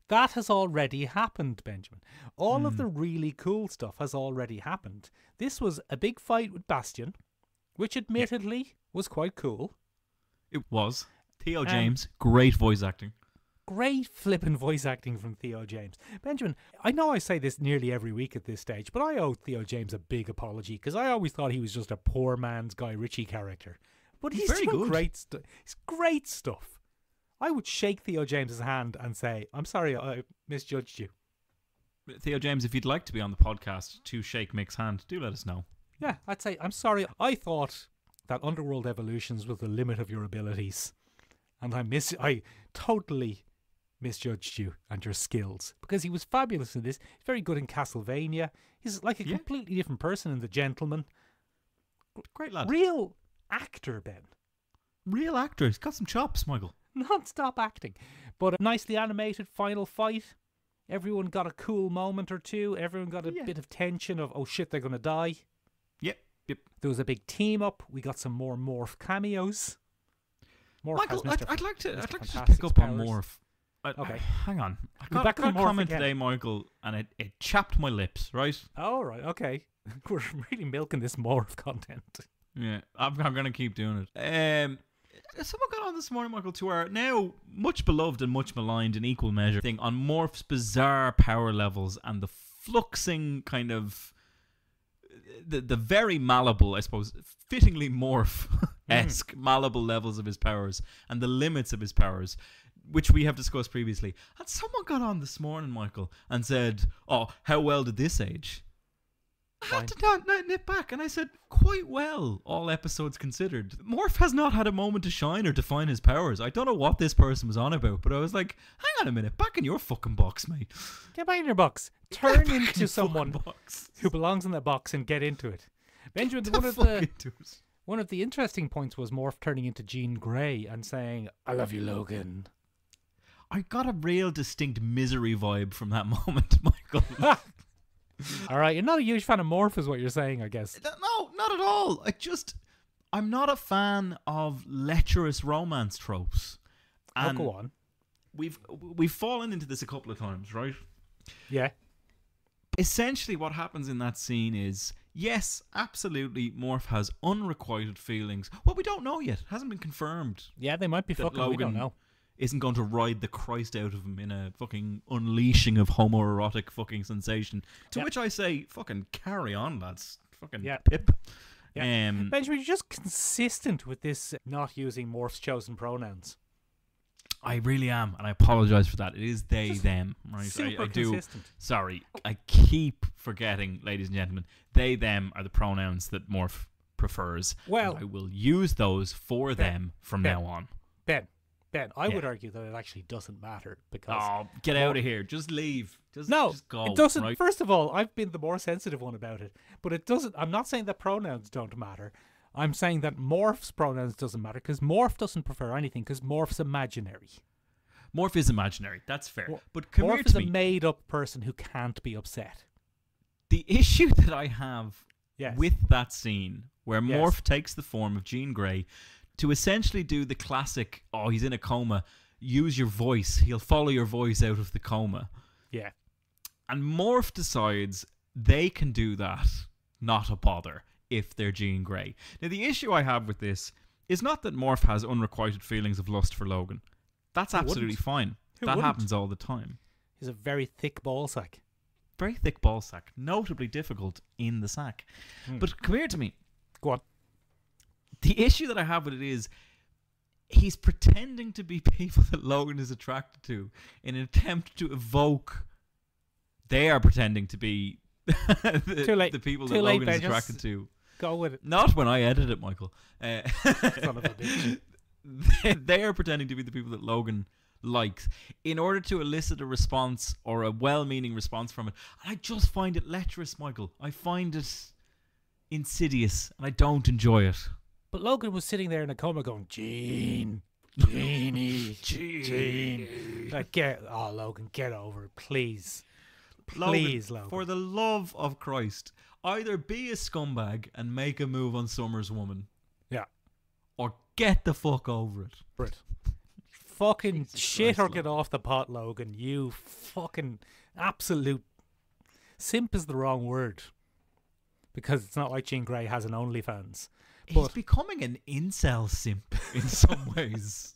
That has already happened, Benjamin. All of the really cool stuff has already happened. This was a big fight with Bastion, which admittedly was quite cool. It was. Theo James, great voice acting. Great flippin' voice acting from Theo James. Benjamin, I know I say this nearly every week at this stage, but I owe Theo James a big apology because I always thought he was just a poor man's Guy Ritchie character. But he's very good. He's great stuff. I would shake Theo James's hand and say, I'm sorry I misjudged you. Theo James, if you'd like to be on the podcast to shake Mick's hand, do let us know. Yeah, I'd say, I'm sorry. I thought that Underworld Evolutions was the limit of your abilities. And I totally misjudged you and your skills because he was fabulous in this. He's very good in Castlevania. He's like a completely different person in The Gentleman. Great lad. Real actor, Ben. Real actor. He's got some chops, Michael. Non-stop acting. But a nicely animated final fight. Everyone got a cool moment or two. Everyone got a bit of tension of, oh shit, they're going to die. Yep. There was a big team up. We got some more Morph cameos. Morph Michael, I'd like to just pick up on Morph. Okay. Hang on. I got a comment today, Michael, and it chapped my lips, right? Oh, right, okay. We're really milking this Morph content. Yeah, I'm going to keep doing it. Someone got on this morning, Michael, to our now much beloved and much maligned in equal measure thing on Morph's bizarre power levels and the fluxing kind of the very malleable, I suppose, fittingly Morph-esque malleable levels of his powers and the limits of his powers, which we have discussed previously. And someone got on this morning, Michael, and said, "Oh, how well did this age?" I had to nip back, and I said, quite well, all episodes considered. Morph has not had a moment to shine or define his powers. I don't know what this person was on about, but I was like, hang on a minute, back in your fucking box, mate. Get back in your box. Turn into someone who belongs in that box and get into it. Benjamin, one of the interesting points was Morph turning into Jean Grey and saying, "I love you, Logan." I got a real distinct misery vibe from that moment, Michael. All right, you're not a huge fan of Morph is what you're saying, I guess. No, not at all. I'm not a fan of lecherous romance tropes. And go on. We've fallen into this a couple of times, right? Yeah. Essentially what happens in that scene is, yes, absolutely, Morph has unrequited feelings. Well, we don't know yet. It hasn't been confirmed. Yeah, they might be fucking, Logan we don't know. Isn't going to ride the Christ out of him in a fucking unleashing of homoerotic fucking sensation. To which I say, fucking carry on, lads. Fucking pip. Yeah. Benjamin, you're just consistent with this not using Morph's chosen pronouns. I really am, and I apologise for that. It is they, them. Right? Super I do. consistent. Sorry, I keep forgetting, ladies and gentlemen. They, them are the pronouns that Morph prefers. Well, I will use those for them from now on. Ben, I would argue that it actually doesn't matter because... Oh, get out of here. Just leave. Just go. It doesn't. Right? First of all, I've been the more sensitive one about it. But it doesn't... I'm not saying that pronouns don't matter. I'm saying that Morph's pronouns doesn't matter because Morph doesn't prefer anything because Morph's imaginary. Morph is imaginary. That's fair. But come here Morph is to a made-up person who can't be upset. The issue that I have with that scene where Morph takes the form of Jean Grey to essentially do the classic, oh, he's in a coma, use your voice, he'll follow your voice out of the coma. Yeah. And Morph decides they can do that, not a bother, if they're Jean Grey. Now, the issue I have with this is not that Morph has unrequited feelings of lust for Logan. That's absolutely fine. That happens all the time. He's a very thick ballsack. Very thick ballsack. Notably difficult in the sack. But come here to me. Go on. The issue that I have with it is he's pretending to be people that Logan is attracted to in an attempt to evoke they are pretending to be the people that Logan is attracted to. Go with it. Not when I edit it, Michael. Son of a bitch. They are pretending to be the people that Logan likes in order to elicit a response or a well-meaning response from it. And I just find it lecherous, Michael. I find it insidious and I don't enjoy it. But Logan was sitting there in a coma going, Jean, Jeannie, Jean. Like, Logan, get over it, please. Please, Logan. For the love of Christ, either be a scumbag and make a move on Summer's woman. Yeah. Or get the fuck over it. Right. Fucking shit or get off the pot, Logan. You fucking absolute... Simp is the wrong word. Because it's not like Jean Grey has an OnlyFans. He's becoming an incel simp in some ways.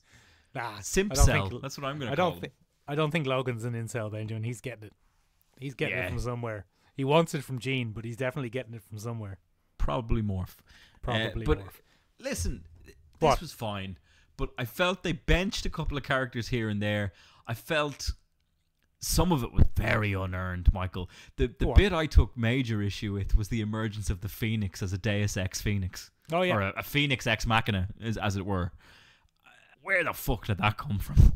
Simpcel. That's what I'm going to call him. I don't think Logan's an incel, Benjamin. He's getting it. He's getting it from somewhere. He wants it from Jean, but he's definitely getting it from somewhere. Probably Morph. Morph. Listen, this was fine. But I felt they benched a couple of characters here and there. I felt some of it was very unearned, Michael. The bit I took major issue with was the emergence of the Phoenix as a Deus Ex Phoenix. Oh, yeah. Or a Phoenix Ex Machina, as it were. Where the fuck did that come from?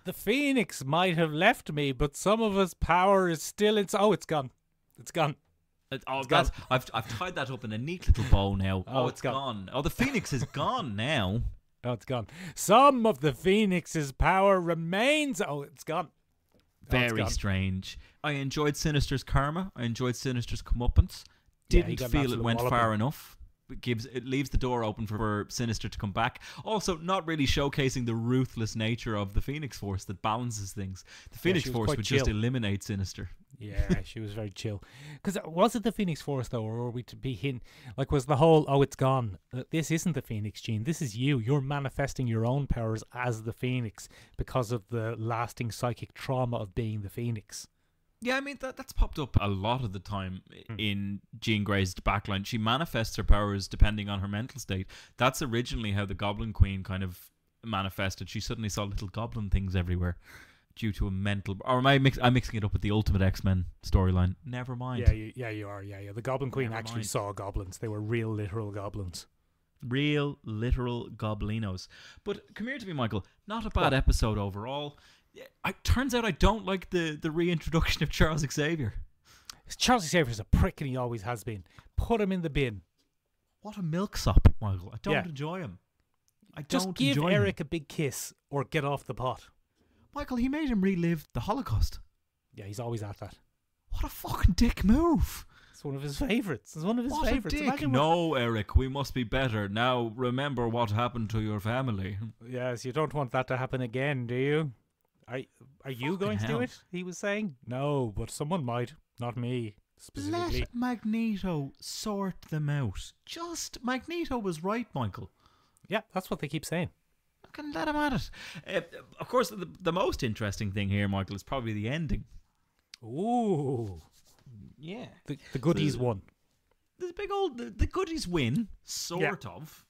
The Phoenix might have left me, but some of his power is still... it's gone. It's gone. I've tied that up in a neat little bow now. It's gone. Oh, the Phoenix is gone now. Oh, it's gone. Some of the Phoenix's power remains. Oh, it's gone. Very strange. I enjoyed Sinister's karma. I enjoyed Sinister's comeuppance. Didn't feel it went far enough. It leaves the door open for Sinister to come back. Also, not really showcasing the ruthless nature of the Phoenix Force that balances things. The Phoenix Force would just eliminate Sinister. Yeah, she was very chill. Because was it the Phoenix Force, though, or were we to be like, was the whole, oh, it's gone. This isn't the Phoenix gene. This is you. You're manifesting your own powers as the Phoenix because of the lasting psychic trauma of being the Phoenix. Yeah, I mean, that's popped up a lot of the time in Jean Grey's backline. She manifests her powers depending on her mental state. That's originally how the Goblin Queen kind of manifested. She suddenly saw little goblin things everywhere due to a mental... Or am I'm mixing it up with the Ultimate X-Men storyline. Never mind. Yeah, you are. Yeah. The Goblin Queen actually saw goblins. They were real, literal goblins. Real, literal goblinos. But come here to me, Michael. Not a bad episode overall. Turns out I don't like the reintroduction of Charles Xavier. Charles Xavier's a prick, and he always has been. Put him in the bin. What a milksop, Michael. I don't enjoy him. Just give Eric a big kiss or get off the pot. Michael, he made him relive the Holocaust. Yeah, he's always at that. What a fucking dick move. It's one of his favourites. It's one of his what favourites. A dick. No, Eric, we must be better. Now remember what happened to your family. Yes, you don't want that to happen again, do you? Are you going to do it? He was saying. No, but someone might. Not me, specifically. Let Magneto sort them out. Magneto was right, Michael. Yeah, that's what they keep saying. I can let him at it. Of course, the most interesting thing here, Michael, is probably the ending. Ooh. Yeah. The goodies won. There's a big old... The goodies win, sort of.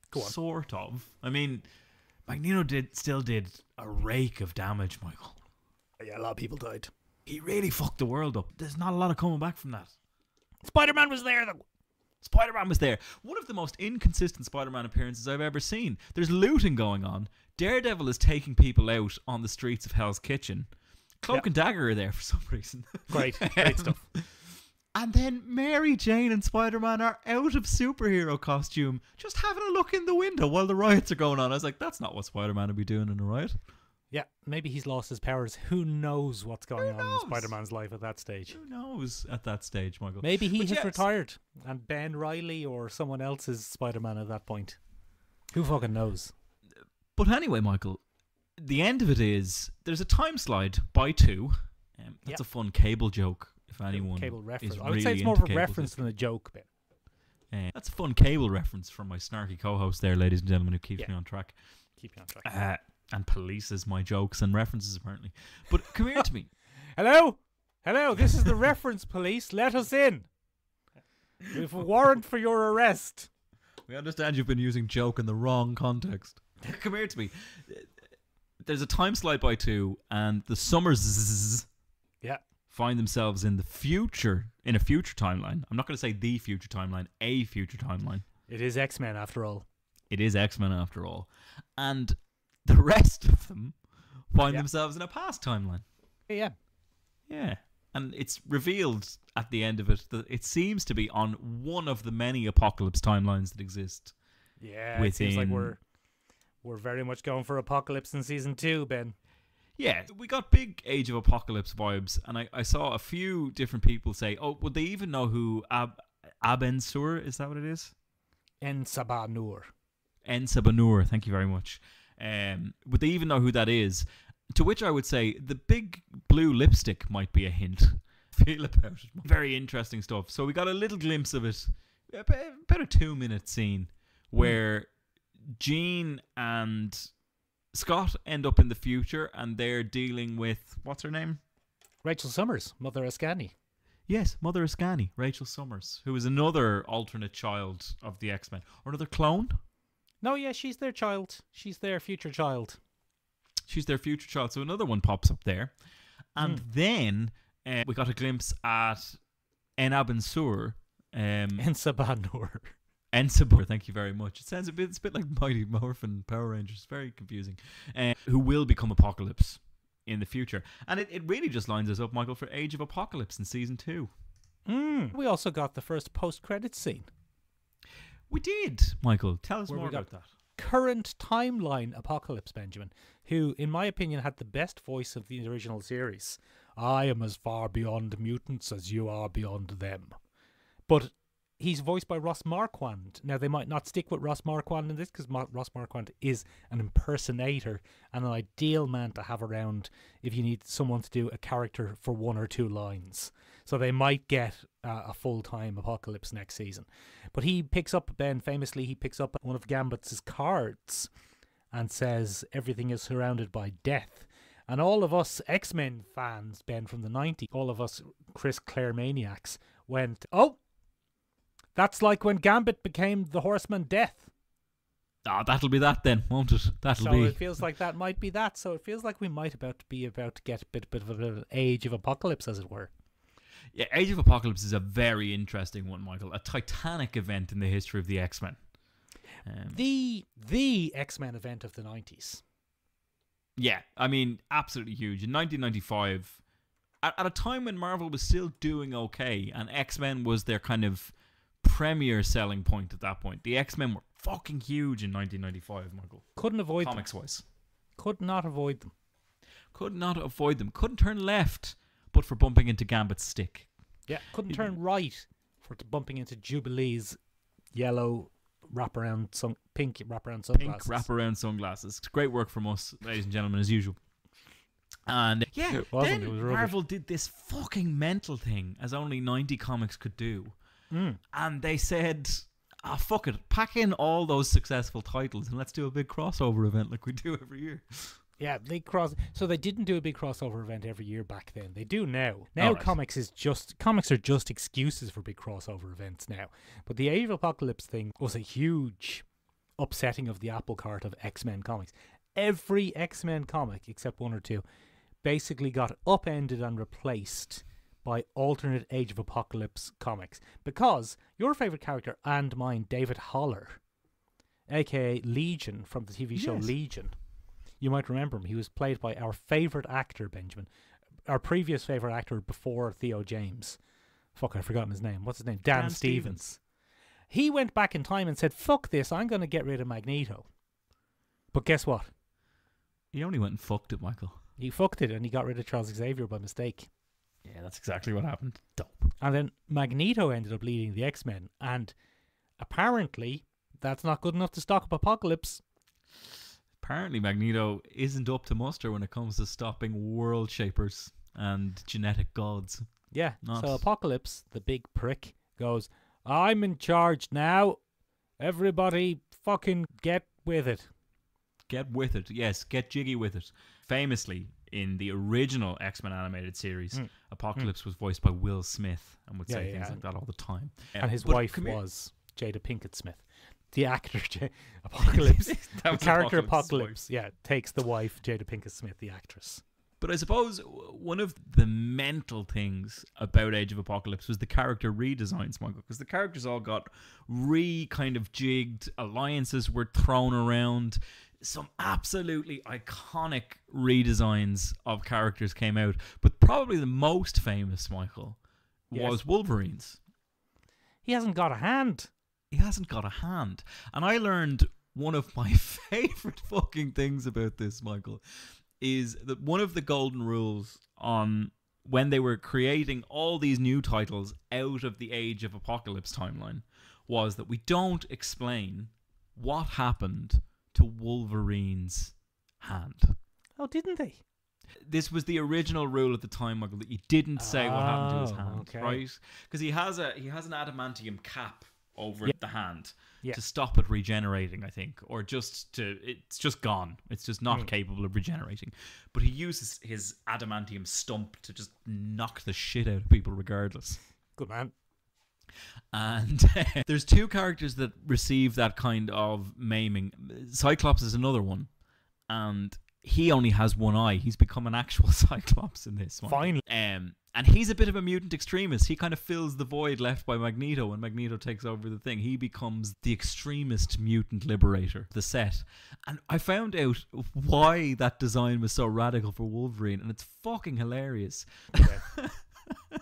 Go on. Sort of. I mean, Magneto still did a rake of damage, Michael. Yeah, a lot of people died. He really fucked the world up. There's not a lot of coming back from that. Spider-Man was there, though. Spider-Man was there. One of the most inconsistent Spider-Man appearances I've ever seen. There's looting going on. Daredevil is taking people out on the streets of Hell's Kitchen. Cloak and Dagger are there for some reason. Great stuff. And then Mary Jane and Spider-Man are out of superhero costume, just having a look in the window while the riots are going on. I was like, that's not what Spider-Man would be doing in a riot. Yeah, maybe he's lost his powers. Who knows what's going on in Spider-Man's life at that stage? Who knows at that stage, Michael? Maybe he has retired and Ben Reilly or someone else is Spider-Man at that point. Who fucking knows? But anyway, Michael, the end of it is there's a time slide by 2. That's a fun cable joke. If anyone cable reference, is I would say really it's more of a into reference than a joke, Ben. That's a fun cable reference from my snarky co-host there, ladies and gentlemen, who keeps me on track. Keep you on track. And polices my jokes and references, apparently. But come here to me. Hello, this is the reference police. Let us in. We have a warrant for your arrest. We understand you've been using joke in the wrong context. Come here to me. There's a time slide by 2, and the Summers find themselves in a future timeline. I'm not going to say the future timeline, a future timeline. It is X-Men after all. And the rest of them find themselves in a past timeline. Yeah. Yeah. And it's revealed at the end of it that it seems to be on one of the many apocalypse timelines that exist. Yeah, it seems like we're very much going for apocalypse in season 2, Ben. Yeah, we got big Age of Apocalypse vibes, and I saw a few different people say, oh, would they even know who Ab-En-Sur, is that what it is? En-Sabah-Nur, thank you very much. Would they even know who that is? To which I would say the big blue lipstick might be a hint. Feel about it. Very interesting stuff. So we got a little glimpse of it, about a 2-minute scene where Jean and Scott end up in the future and they're dealing with, what's her name? Rachel Summers, Mother Ascani. Yes, Mother Ascani, Rachel Summers, who is another alternate child of the X-Men. Or another clone? No, yeah, she's their child. She's their future child. So another one pops up there. And then we got a glimpse at En-Ab-En-Sur. En-Sabah-Nur. En-Sabah, thank you very much. It's a bit like Mighty Morphin Power Rangers. Very confusing. Who will become Apocalypse in the future. And it really just lines us up, Michael, for Age of Apocalypse in season 2. We also got the first post-credits scene. We did, Michael. Tell us more about that. Current timeline Apocalypse, Benjamin, who, in my opinion, had the best voice of the original series. I am as far beyond mutants as you are beyond them. But he's voiced by Ross Marquand. Now, they might not stick with Ross Marquand in this because Ross Marquand is an impersonator and an ideal man to have around if you need someone to do a character for 1 or 2 lines. So they might get a full-time Apocalypse next season. But he picks up, Ben, famously, he picks up one of Gambit's cards and says everything is surrounded by death. And all of us X-Men fans, Ben, from the 90s, all of us Chris Clare maniacs went, oh, that's like when Gambit became the Horseman Death. Ah, that'll be that then, won't it? That'll So be. it feels like that might be that. So it feels like we might be about to get a bit of an Age of Apocalypse, as it were. Yeah, Age of Apocalypse is a very interesting one, Michael. A titanic event in the history of the X-Men. The X-Men event of the 90s. Yeah, I mean, absolutely huge. In 1995, at a time when Marvel was still doing okay, and X-Men was their kind of premier selling point at that point. The X-Men were fucking huge in 1995, Michael. Couldn't avoid them. Comics-wise. Could not avoid them. Could not avoid them. Couldn't turn left, but for bumping into Gambit's stick. Yeah, couldn't turn right for bumping into Jubilee's yellow pink wraparound sunglasses. Pink wraparound sunglasses. Great work from us, ladies and gentlemen, as usual. And yeah, It wasn't, then it was rubbish. Marvel did this fucking mental thing, as only 90 comics could do. And they said, fuck it, pack in all those successful titles and let's do a big crossover event like we do every year. Yeah, so they didn't do a big crossover event every year back then. They do now. Now Alright. comics are just excuses for big crossover events now. But the Age of Apocalypse thing was a huge upsetting of the apple cart of X-Men comics. Every X-Men comic, except 1 or 2, basically got upended and replaced by alternate Age of Apocalypse comics. Because your favourite character and mine, David Haller, aka Legion from the TV show Yes. Legion, you might remember him. He was played by our favourite actor, Benjamin. Our previous favourite actor before Theo James. Fuck, I've forgotten his name. What's his name? Dan Stevens. He went back in time and said, fuck this, I'm going to get rid of Magneto. But guess what? He only went and fucked it, Michael. He fucked it and he got rid of Charles Xavier by mistake. Yeah, that's exactly what happened. Dope. And then Magneto ended up leading the X-Men. And apparently, that's not good enough to stop Apocalypse. Apparently Magneto isn't up to muster when it comes to stopping world shapers and genetic gods. Yeah, Not- so Apocalypse, the big prick, goes, I'm in charge now. Everybody fucking get with it. Get with it. Yes, get jiggy with it. Famously, in the original X-Men animated series, Apocalypse was voiced by Will Smith and would say things like that all the time. And his But wife come here. was Jada Pinkett Smith. The actor, Apocalypse, That the was character Apocalypse's Apocalypse, takes the wife, Jada Pinkett Smith, the actress. But I suppose one of the mental things about Age of Apocalypse was the character redesigns, Michael, because the characters all got kind of jigged, alliances were thrown around, some absolutely iconic redesigns of characters came out, but probably the most famous, Michael, was Wolverine's. He hasn't got a hand. He hasn't got a hand. And I learned one of my favourite fucking things about this, Michael, is that one of the golden rules on when they were creating all these new titles out of the Age of Apocalypse timeline was that we don't explain what happened to Wolverine's hand. Oh, didn't they? This was the original rule at the time, Michael, that you didn't say what happened to his Oh, hand, okay. right? Because he has an adamantium cap over the hand Yeah. to stop it regenerating, I think, or it's just gone. It's just not capable of regenerating. But he uses his adamantium stump to just knock the shit out of people regardless. Good man. And there's 2 characters that receive that kind of maiming. Cyclops is another one, and he only has one eye. He's become an actual Cyclops in this one. Finally. And he's a bit of a mutant extremist. He kind of fills the void left by Magneto when Magneto takes over the thing. He becomes the extremist mutant liberator, the set. And I found out why that design was so radical for Wolverine, and it's fucking hilarious.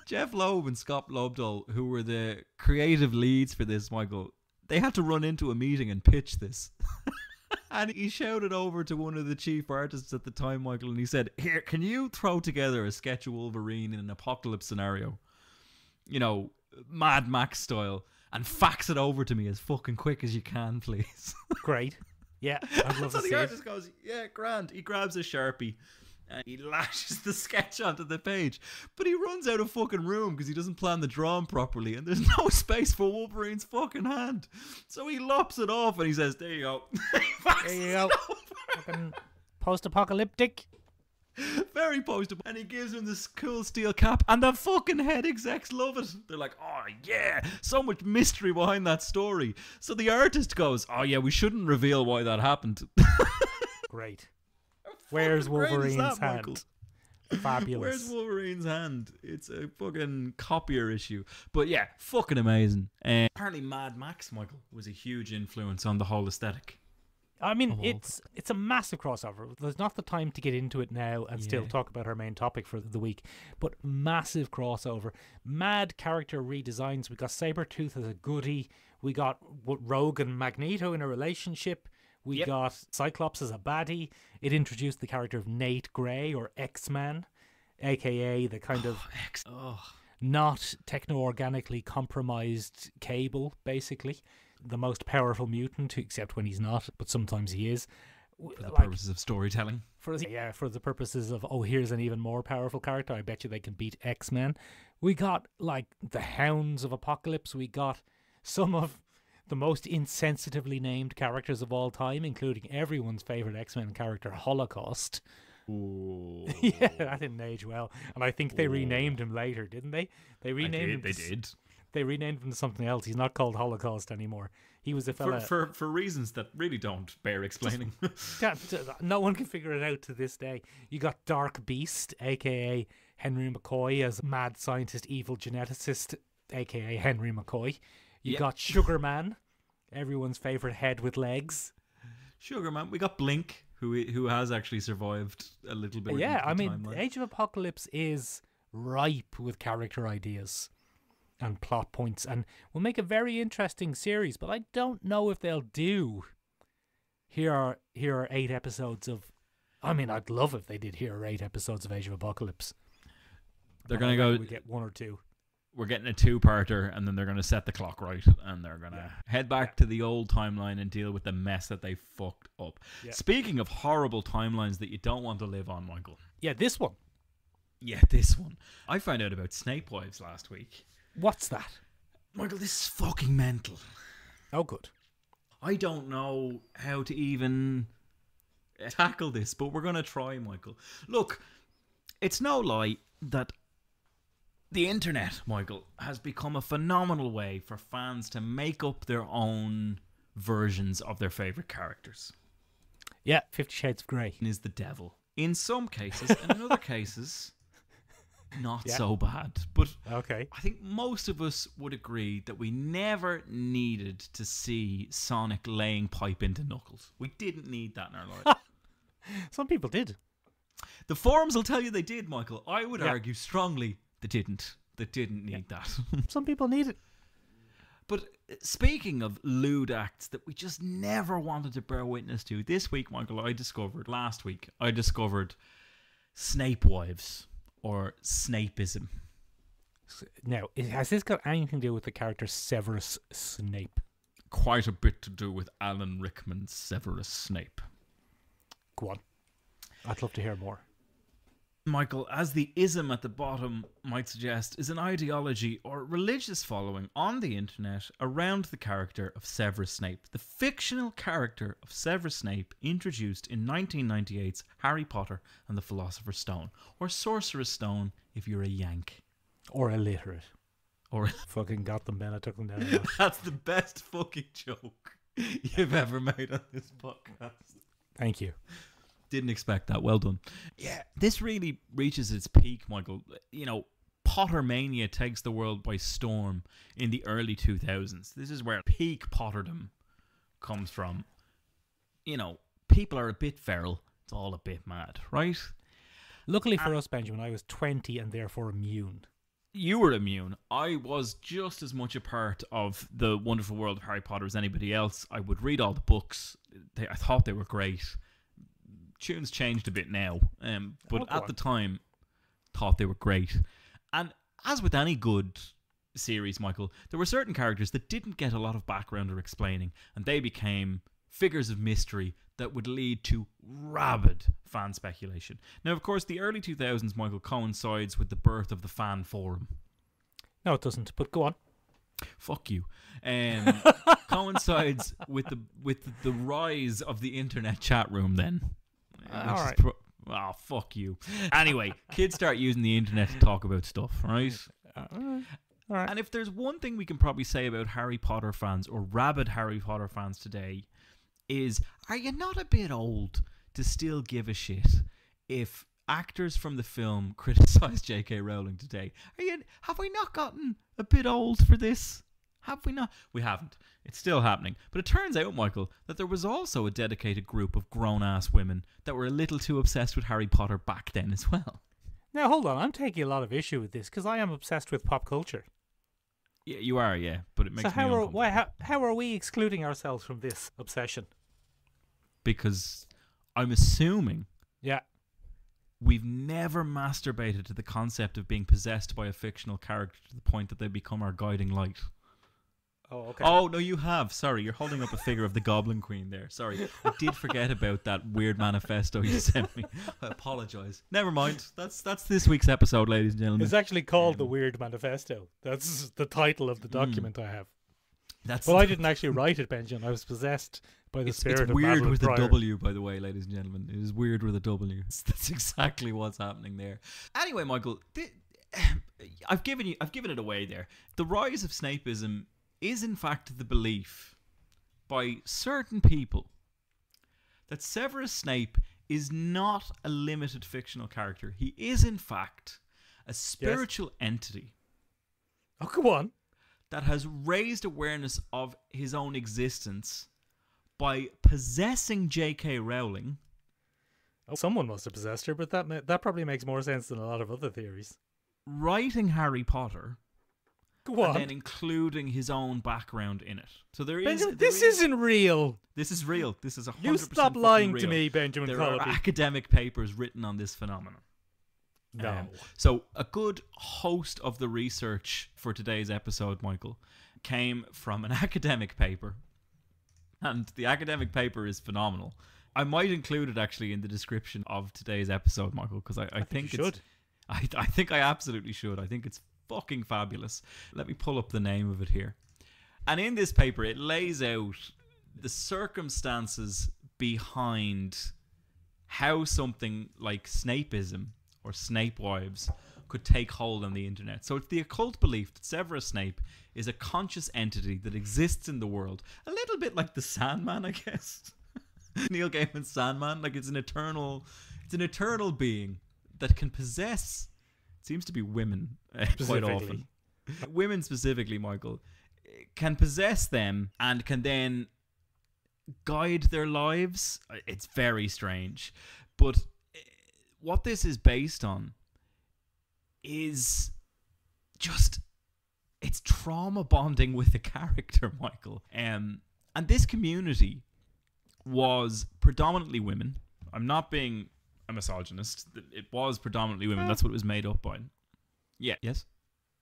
Jeff Loeb and Scott Lobdell, who were the creative leads for this, Michael, they had to run into a meeting and pitch this. And he shouted over to one of the chief artists at the time, Michael, and he said, "Here, can you throw together a sketch of Wolverine in an apocalypse scenario? You know, Mad Max style." and fax it over to me as fucking quick as you can, please. Great. Yeah, I'd love So to see the it. artist goes, yeah, grand. He grabs a Sharpie and he lashes the sketch onto the page. But he runs out of fucking room because he doesn't plan the drawing properly and there's no space for Wolverine's fucking hand. So he lops it off and he says, there you go. There you go. Fucking post-apocalyptic. Very post-up. And he gives him this cool steel cap and the fucking head execs love it. They're like, oh yeah, so much mystery behind that story. So the artist goes, oh yeah, we shouldn't reveal why that happened. Great. Where's Fucking great is Wolverine's that, Michael? hand? Fabulous. Where's Wolverine's hand? It's a fucking copier issue. But yeah, fucking amazing. Apparently Mad Max, Michael, was a huge influence on the whole aesthetic. I mean, it's a massive crossover. There's not the time to get into it now and still talk about our main topic for the week, but massive crossover. Mad character redesigns. We got Sabretooth as a goodie. We got Rogue and Magneto in a relationship. We got Cyclops as a baddie. It introduced the character of Nate Grey, or X-Man, a.k.a. the kind of not techno-organically compromised Cable, basically. The most powerful mutant, except when he's not, but sometimes he is. For the purposes of storytelling. For the purposes of, here's an even more powerful character. I bet you they can beat X-Men. We got, the Hounds of Apocalypse. We got some of the most insensitively named characters of all time, including everyone's favourite X-Men character, Holocaust. Ooh. Yeah, that didn't age well. And I think they renamed him later, didn't they? They renamed him. They did. They renamed him to something else. He's not called Holocaust anymore. He was a fella... For reasons that really don't bear explaining. No one can figure it out to this day. You got Dark Beast, a.k.a. Henry McCoy, as mad scientist, evil geneticist, a.k.a. Henry McCoy. You got Sugar Man, everyone's favourite head with legs. Sugar Man. We got Blink, who has actually survived a little bit. Yeah, I mean, Age of Apocalypse is ripe with character ideas and plot points, and will make a very interesting series, but I don't know if they'll do. Here are 8 episodes of... I mean, I'd love if they did here are 8 episodes of Age of Apocalypse. They're going to go... We get 1 or 2. We're getting a 2-parter, and then they're going to set the clock right, and they're going to head back to the old timeline and deal with the mess that they fucked up. Yeah. Speaking of horrible timelines that you don't want to live on, Michael. Yeah, this one. Yeah, this one. I found out about Snape Wives last week. What's that? Michael, this is fucking mental. Oh, good. I don't know how to even tackle this, but we're going to try, Michael. Look, it's no lie that the internet, Michael, has become a phenomenal way for fans to make up their own versions of their favourite characters. Yeah, 50 Shades of Grey. Is the devil. In some cases, and in other cases... not so bad, but okay. I think most of us would agree that we never needed to see Sonic laying pipe into Knuckles. We didn't need that in our life. Some people did. The forums will tell you they did, Michael. I would argue strongly they didn't. They didn't need that. Some people need it. But speaking of lewd acts that we just never wanted to bear witness to, this week, Michael, last week, I discovered Snape Wives. Or Snapeism. Now, has this got anything to do with the character Severus Snape? Quite a bit to do with Alan Rickman's Severus Snape. Go on. I'd love to hear more. Michael, as the ism at the bottom might suggest, is an ideology or religious following on the internet around the character of Severus Snape, the fictional character of Severus Snape introduced in 1998's Harry Potter and the Philosopher's Stone, or Sorcerer's Stone if you're a Yank. Or illiterate. Or fucking got them, Ben. I took them down. That's the best fucking joke you've ever made on this podcast. Thank you. Didn't expect that. Well done. Yeah, this really reaches its peak, Michael. You know, Pottermania takes the world by storm in the early 2000s. This is where peak Potterdom comes from. You know, people are a bit feral. It's all a bit mad, right? Luckily for us, Benjamin, I was 20 and therefore immune. You were immune. I was just as much a part of the wonderful world of Harry Potter as anybody else. I would read all the books. I thought they were great. Tunes changed a bit now, but at the time, thought they were great. And as with any good series, Michael, there were certain characters that didn't get a lot of background or explaining, and they became figures of mystery that would lead to rabid fan speculation. Now, of course, the early 2000s, Michael, coincides with the birth of the fan forum. No, it doesn't, but go on. Fuck you. Coincides with the rise of the internet chat room then. All right. Oh, fuck you. Anyway, kids start using the internet to talk about stuff, right? All right. And if there's one thing we can probably say about Harry Potter fans, or rabid Harry Potter fans today, is, are you not a bit old to still give a shit if actors from the film criticize J.K. Rowling today? Have we not gotten a bit old for this? Have we not? We haven't. It's still happening. But it turns out, Michael, that there was also a dedicated group of grown-ass women that were a little too obsessed with Harry Potter back then as well. Now, hold on. I'm taking a lot of issue with this because I am obsessed with pop culture. Yeah, you are, yeah. But it makes me uncomfortable. How are we excluding ourselves from this obsession? Because I'm assuming Yeah. we've never masturbated to the concept of being possessed by a fictional character to the point that they become our guiding light. Oh, okay. Oh, no, you have. Sorry, you're holding up a figure of the Goblin Queen there. Sorry, I did forget about that weird manifesto you sent me. I apologise. Never mind. That's this week's episode, ladies and gentlemen. It's actually called The Weird Manifesto. That's the title of the document I have. That's I didn't actually write it, Benjamin. I was possessed by the spirit it's of weird Madeline with Pryor. a W, by the way, ladies and gentlemen. It is weird with a W. That's exactly what's happening there. Anyway, Michael, I've given it away there. The rise of Snapeism is in fact the belief by certain people that Severus Snape is not a limited fictional character. He is in fact a spiritual entity. Oh, go on. That has raised awareness of his own existence by possessing J.K. Rowling. Oh, someone must have possessed her, but that probably makes more sense than a lot of other theories. Writing Harry Potter. Go on. And then including his own background in it. So This isn't real. This is real. This is 100% You stop lying real. to me, Benjamin There Colby. are academic papers written on this phenomenon. No. So a good host of the research for today's episode, Michael, came from an academic paper. And the academic paper is phenomenal. I might include it actually in the description of today's episode, Michael, because I think you should. I think I absolutely should. I think it's fucking fabulous. Let me pull up the name of it here. And in this paper, it lays out the circumstances behind how something like Snapeism or Snape Wives could take hold on the internet. So it's the occult belief that Severus Snape is a conscious entity that exists in the world. A little bit like the Sandman, I guess. Neil Gaiman's Sandman. Like it's an eternal being that can possess, it seems to be women quite often. Women specifically, Michael, can possess them and can then guide their lives. It's very strange. But what this is based on is just, it's trauma bonding with a character, Michael. And this community was predominantly women. I'm not being a misogynist. It was predominantly women. That's what it was made up by. Yeah. Yes?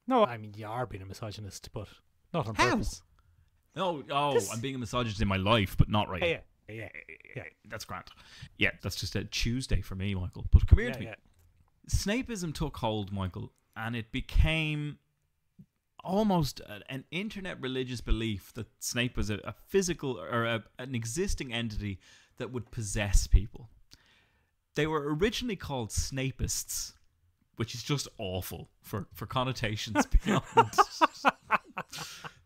No, I mean, you are being a misogynist, but not on purpose. I'm being a misogynist in my life, but not right. Yeah. That's grand. Yeah, that's just a Tuesday for me, Michael. But come here to me. Yeah. Snapeism took hold, Michael, and it became almost an internet religious belief that Snape was a physical or an existing entity that would possess people. They were originally called Snapeists, which is just awful for connotations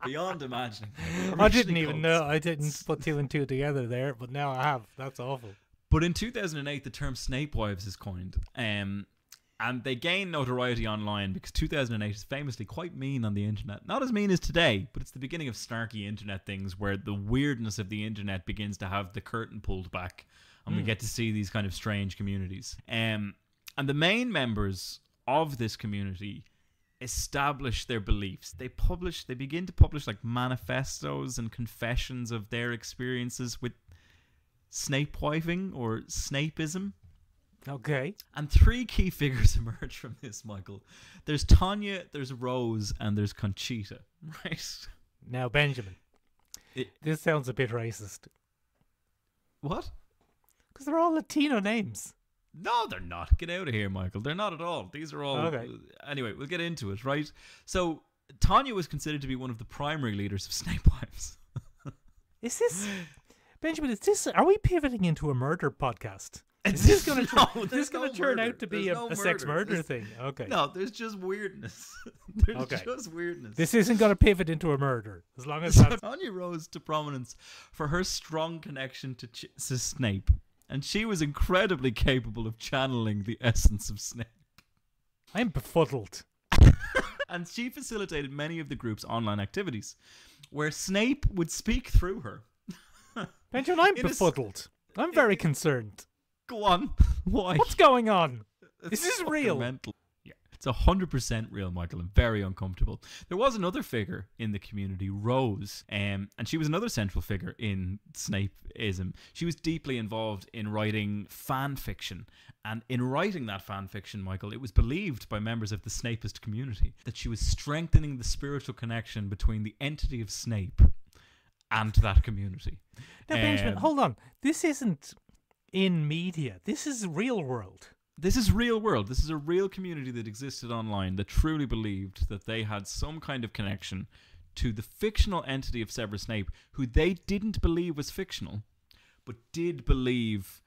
beyond imagining. I didn't even know. I didn't put two and two together there, but now I have. That's awful. But in 2008, the term Snape Wives is coined. And they gain notoriety online because 2008 is famously quite mean on the internet. Not as mean as today, but it's the beginning of snarky internet things where the weirdness of the internet begins to have the curtain pulled back. And we get to see these kind of strange communities. And the main members of this community establish their beliefs. They begin to publish like manifestos and confessions of their experiences with Snape wiving or Snapeism. Okay. And three key figures emerge from this, Michael. There's Tanya, there's Rose, and there's Conchita, right? Now, Benjamin, this sounds a bit racist. What? Because they're all Latino names. No, they're not. Get out of here, Michael. They're not at all. These are all... Okay. Anyway, we'll get into it, right? So, Tanya was considered to be one of the primary leaders of Snape Wives. Is this... Benjamin, are we pivoting into a murder podcast? It's Is this going to there's turn murder. out to be There's a no sex murder There's- thing? Okay. No, there's just weirdness. There's Okay. just weirdness. This isn't going to pivot into a murder. As long as So that's... Tanya rose to prominence for her strong connection to Snape, and she was incredibly capable of channeling the essence of Snape. I'm befuddled. And she facilitated many of the group's online activities, where Snape would speak through her. Benjamin, I'm In a s- befuddled. I'm very concerned. Go on. Why? What's going on? It's Is this fucking real? Mental. Yeah, it's 100% real, Michael, and very uncomfortable. There was another figure in the community, Rose, and she was another central figure in Snapeism. She was deeply involved in writing fan fiction, and in writing that fan fiction, Michael, it was believed by members of the Snapeist community that she was strengthening the spiritual connection between the entity of Snape and that community. Now, Benjamin, hold on. This isn't in media. This is real world. This is real world. This is a real community that existed online that truly believed that they had some kind of connection to the fictional entity of Severus Snape, who they didn't believe was fictional, but did believe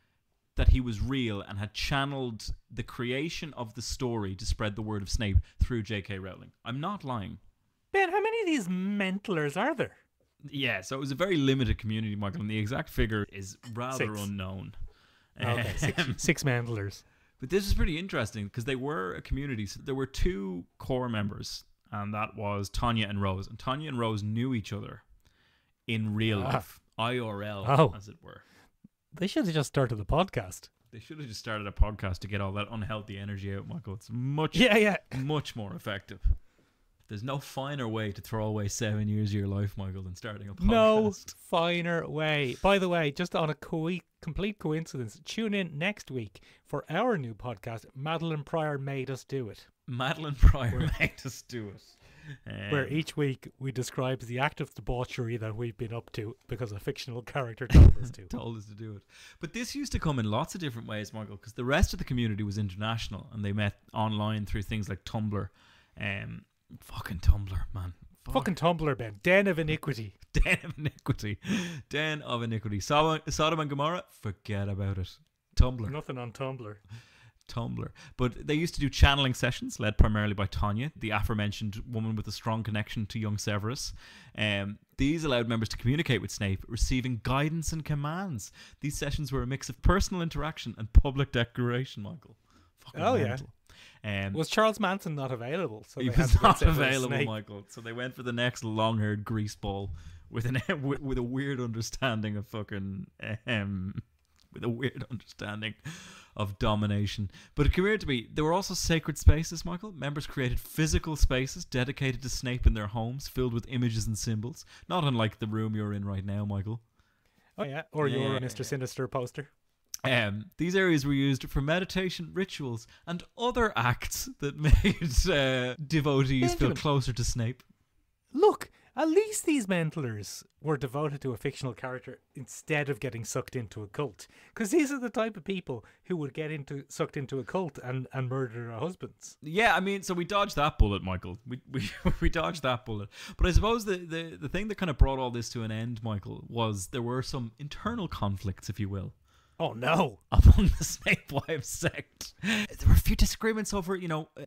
that he was real and had channeled the creation of the story to spread the word of Snape through J.K. Rowling. I'm not lying. Ben, how many of these mentalers are there? Yeah, so it was a very limited community, Michael, and the exact figure is rather 6. unknown. Okay, six mentalers. But this is pretty interesting because they were a community. So there were two core members, and that was Tanya and Rose. And Tanya and Rose knew each other in real life, IRL, as it were. They should have just started the podcast. They should have just started a podcast to get all that unhealthy energy out, Michael. It's much more effective. There's no finer way to throw away 7 years of your life, Michael, than starting a podcast. No finer way. By the way, just on a complete coincidence, tune in next week for our new podcast, Madeline Pryor Made Us Do It. Madeline Pryor made us do it. Where each week we describe the act of debauchery that we've been up to because a fictional character told us to. Told us to do it. But this used to come in lots of different ways, Michael, because the rest of the community was international and they met online through things like Tumblr. Fucking Tumblr, man. Fucking Tumblr, Ben. Den of iniquity. Den of iniquity. Den of iniquity. Sodom and Gomorrah, forget about it. Tumblr. Nothing on Tumblr. Tumblr. But they used to do channeling sessions led primarily by Tanya, the aforementioned woman with a strong connection to young Severus. These allowed members to communicate with Snape, receiving guidance and commands. These sessions were a mix of personal interaction and public declaration, Michael. Fucking mental. Was Charles Manson not available? So he they had was to get not Severus available, Snape. Michael. So they went for the next long-haired greaseball with with a weird understanding of fucking with a weird understanding of domination. But it appeared to be there were also sacred spaces, Michael. Members created physical spaces dedicated to Snape in their homes, filled with images and symbols. Not unlike the room you're in right now, Michael. Oh yeah, or your Mr. Sinister poster. These areas were used for meditation, rituals, and other acts that made devotees feel closer to Snape. Look, at least these mentalers were devoted to a fictional character instead of getting sucked into a cult. Because these are the type of people who would get sucked into a cult and murder their husbands. Yeah, I mean, so we dodged that bullet, Michael. We dodged that bullet. But I suppose the thing that kind of brought all this to an end, Michael, was there were some internal conflicts, if you will. Oh no! Among the Snape Wives sect. There were a few disagreements over,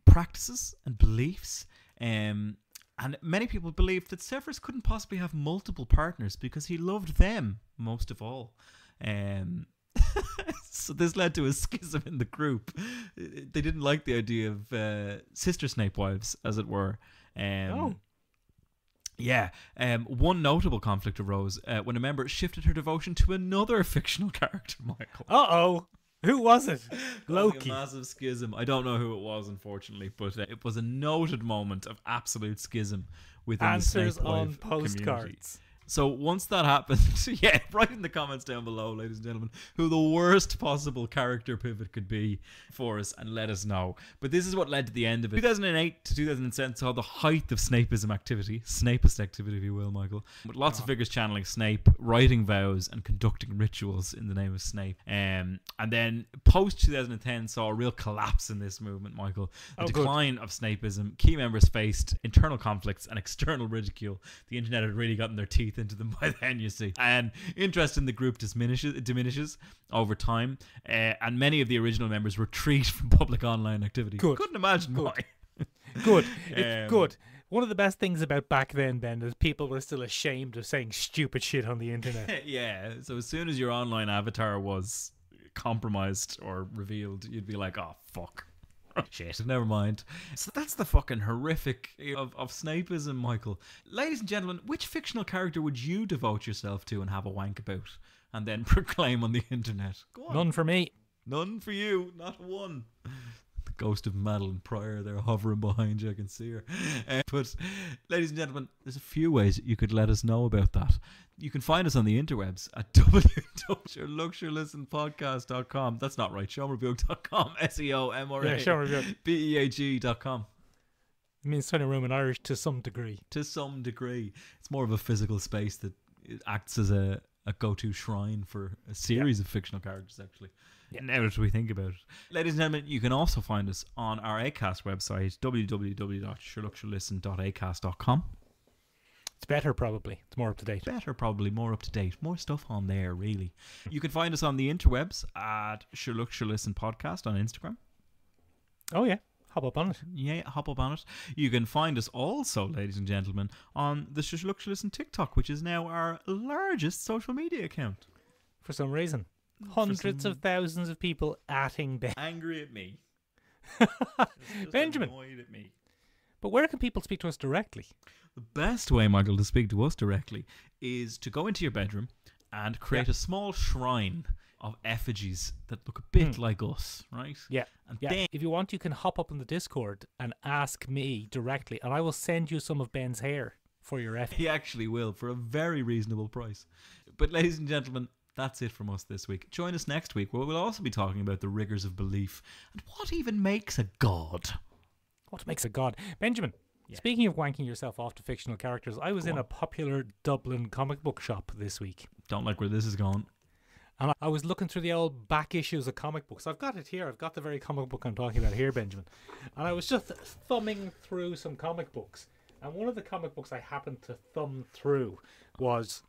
practices and beliefs. And many people believed that Severus couldn't possibly have multiple partners because he loved them most of all. So this led to a schism in the group. They didn't like the idea of sister Snape wives, as it were. Yeah. One notable conflict arose when a member shifted her devotion to another fictional character, Michael. Uh-oh. Who was it? Loki. A massive schism. I don't know who it was, unfortunately, but it was a noted moment of absolute schism within Answers the Snape on Wife postcards. community. So once that happened, yeah, write in the comments down below, ladies and gentlemen, who the worst possible character pivot could be for us, and let us know. But this is what led to the end of it. 2008 to 2010 saw the height of Snapeism activity, Snapeist activity, if you will, Michael, with lots of figures channeling Snape, writing vows, and conducting rituals in the name of Snape. And then post 2010 saw a real collapse in this movement, Michael. A decline of Snapeism. Key members faced internal conflicts and external ridicule. The internet had really gotten their teeth into them by then, you see. And interest in the group diminishes over time. And many of the original members retreat from public online activity. Good. Couldn't imagine why. Good. It's good. One of the best things about back then, Ben, is people were still ashamed of saying stupid shit on the internet. Yeah. So as soon as your online avatar was compromised or revealed, you'd be like, oh, fuck. Shit, never mind. So that's the fucking horrific of Snapeism, Michael. Ladies and gentlemen, which fictional character would you devote yourself to and have a wank about and then proclaim on the internet? Go on. None for me. None for you. Not one. The ghost of Madeline Pryor there hovering behind you. I can see her. But, ladies and gentlemen, there's a few ways that you could let us know about that. You can find us on the interwebs at www.sherlockshirelistenpodcast.com. That's not right. Showmerbeog.com. SEOMRABEAG.com. It means turning room in Irish to some degree. To some degree. It's more of a physical space that acts as a go-to shrine for a series of fictional characters, actually. Yeah. Now that we think about it. Ladies and gentlemen, you can also find us on our Acast website, www.sherlockshirelisten.acast.com. It's better, probably. It's more up to date. Better, probably. More up to date. More stuff on there, really. You can find us on the interwebs at Sherlock Listen Podcast on Instagram. Oh, yeah. Hop up on it. Yeah, hop up on it. You can find us also, ladies and gentlemen, on the Sherlock Listen TikTok, which is now our largest social media account. For some reason. Hundreds of thousands of people atting Ben. Angry at me. Benjamin. Annoyed at me. But where can people speak to us directly? The best way, Michael, to speak to us directly is to go into your bedroom and create a small shrine of effigies that look a bit like us, right? Yeah. And then, if you want, you can hop up in the Discord and ask me directly, and I will send you some of Ben's hair for your effigy. He actually will, for a very reasonable price. But ladies and gentlemen, that's it from us this week. Join us next week, where we'll also be talking about the rigours of belief and what even makes a god. What makes a god? Benjamin, speaking of wanking yourself off to fictional characters, I was in a popular Dublin comic book shop this week. Don't like where this is going. And I was looking through the old back issues of comic books. I've got it here. I've got the very comic book I'm talking about here, Benjamin. And I was just thumbing through some comic books. And one of the comic books I happened to thumb through was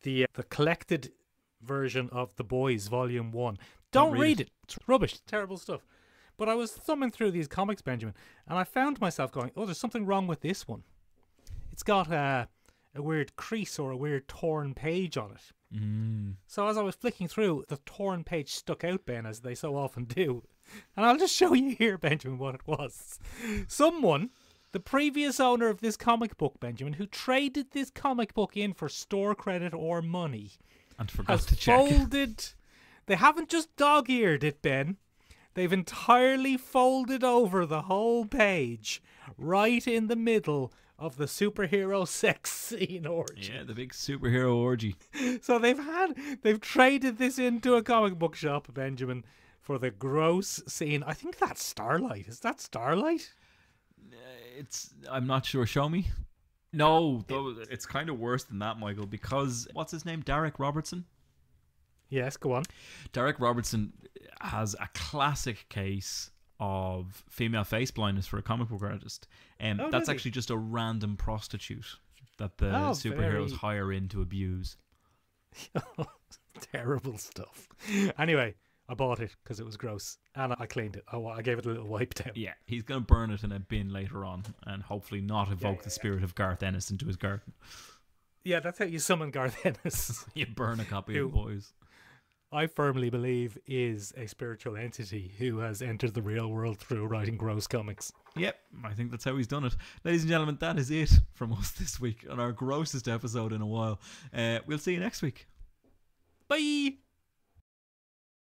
the collected version of The Boys Volume 1. Don't read it. It's rubbish. Terrible stuff. But I was thumbing through these comics, Benjamin, and I found myself going, oh, there's something wrong with this one. It's got a weird crease or a weird torn page on it. So as I was flicking through, the torn page stuck out, Ben, as they so often do. And I'll just show you here, Benjamin, what it was. Someone, the previous owner of this comic book, Benjamin, who traded this comic book in for store credit or money, and forgot has to check. Folded. They haven't just dog-eared it, Ben. They've entirely folded over the whole page, right in the middle of the superhero sex scene orgy. Yeah, the big superhero orgy. So they've traded this into a comic book shop, Benjamin, for the gross scene. I think that's Starlight. Is that Starlight? I'm not sure. Show me. No, though it's kind of worse than that, Michael, because what's his name? Derek Robertson? Yes, go on. Derek Robertson has a classic case of female face blindness for a comic book artist. That's actually just a random prostitute that the superheroes hire in to abuse. Terrible stuff. Anyway, I bought it because it was gross and I cleaned it. I gave it a little wipe down. Yeah, he's going to burn it in a bin later on and hopefully not evoke the spirit of Garth Ennis into his garden. Yeah, that's how you summon Garth Ennis. You burn a copy of The Boys. I firmly believe is a spiritual entity who has entered the real world through writing gross comics. Yep, I think that's how he's done it. Ladies and gentlemen, that is it from us this week on our grossest episode in a while. We'll see you next week. Bye!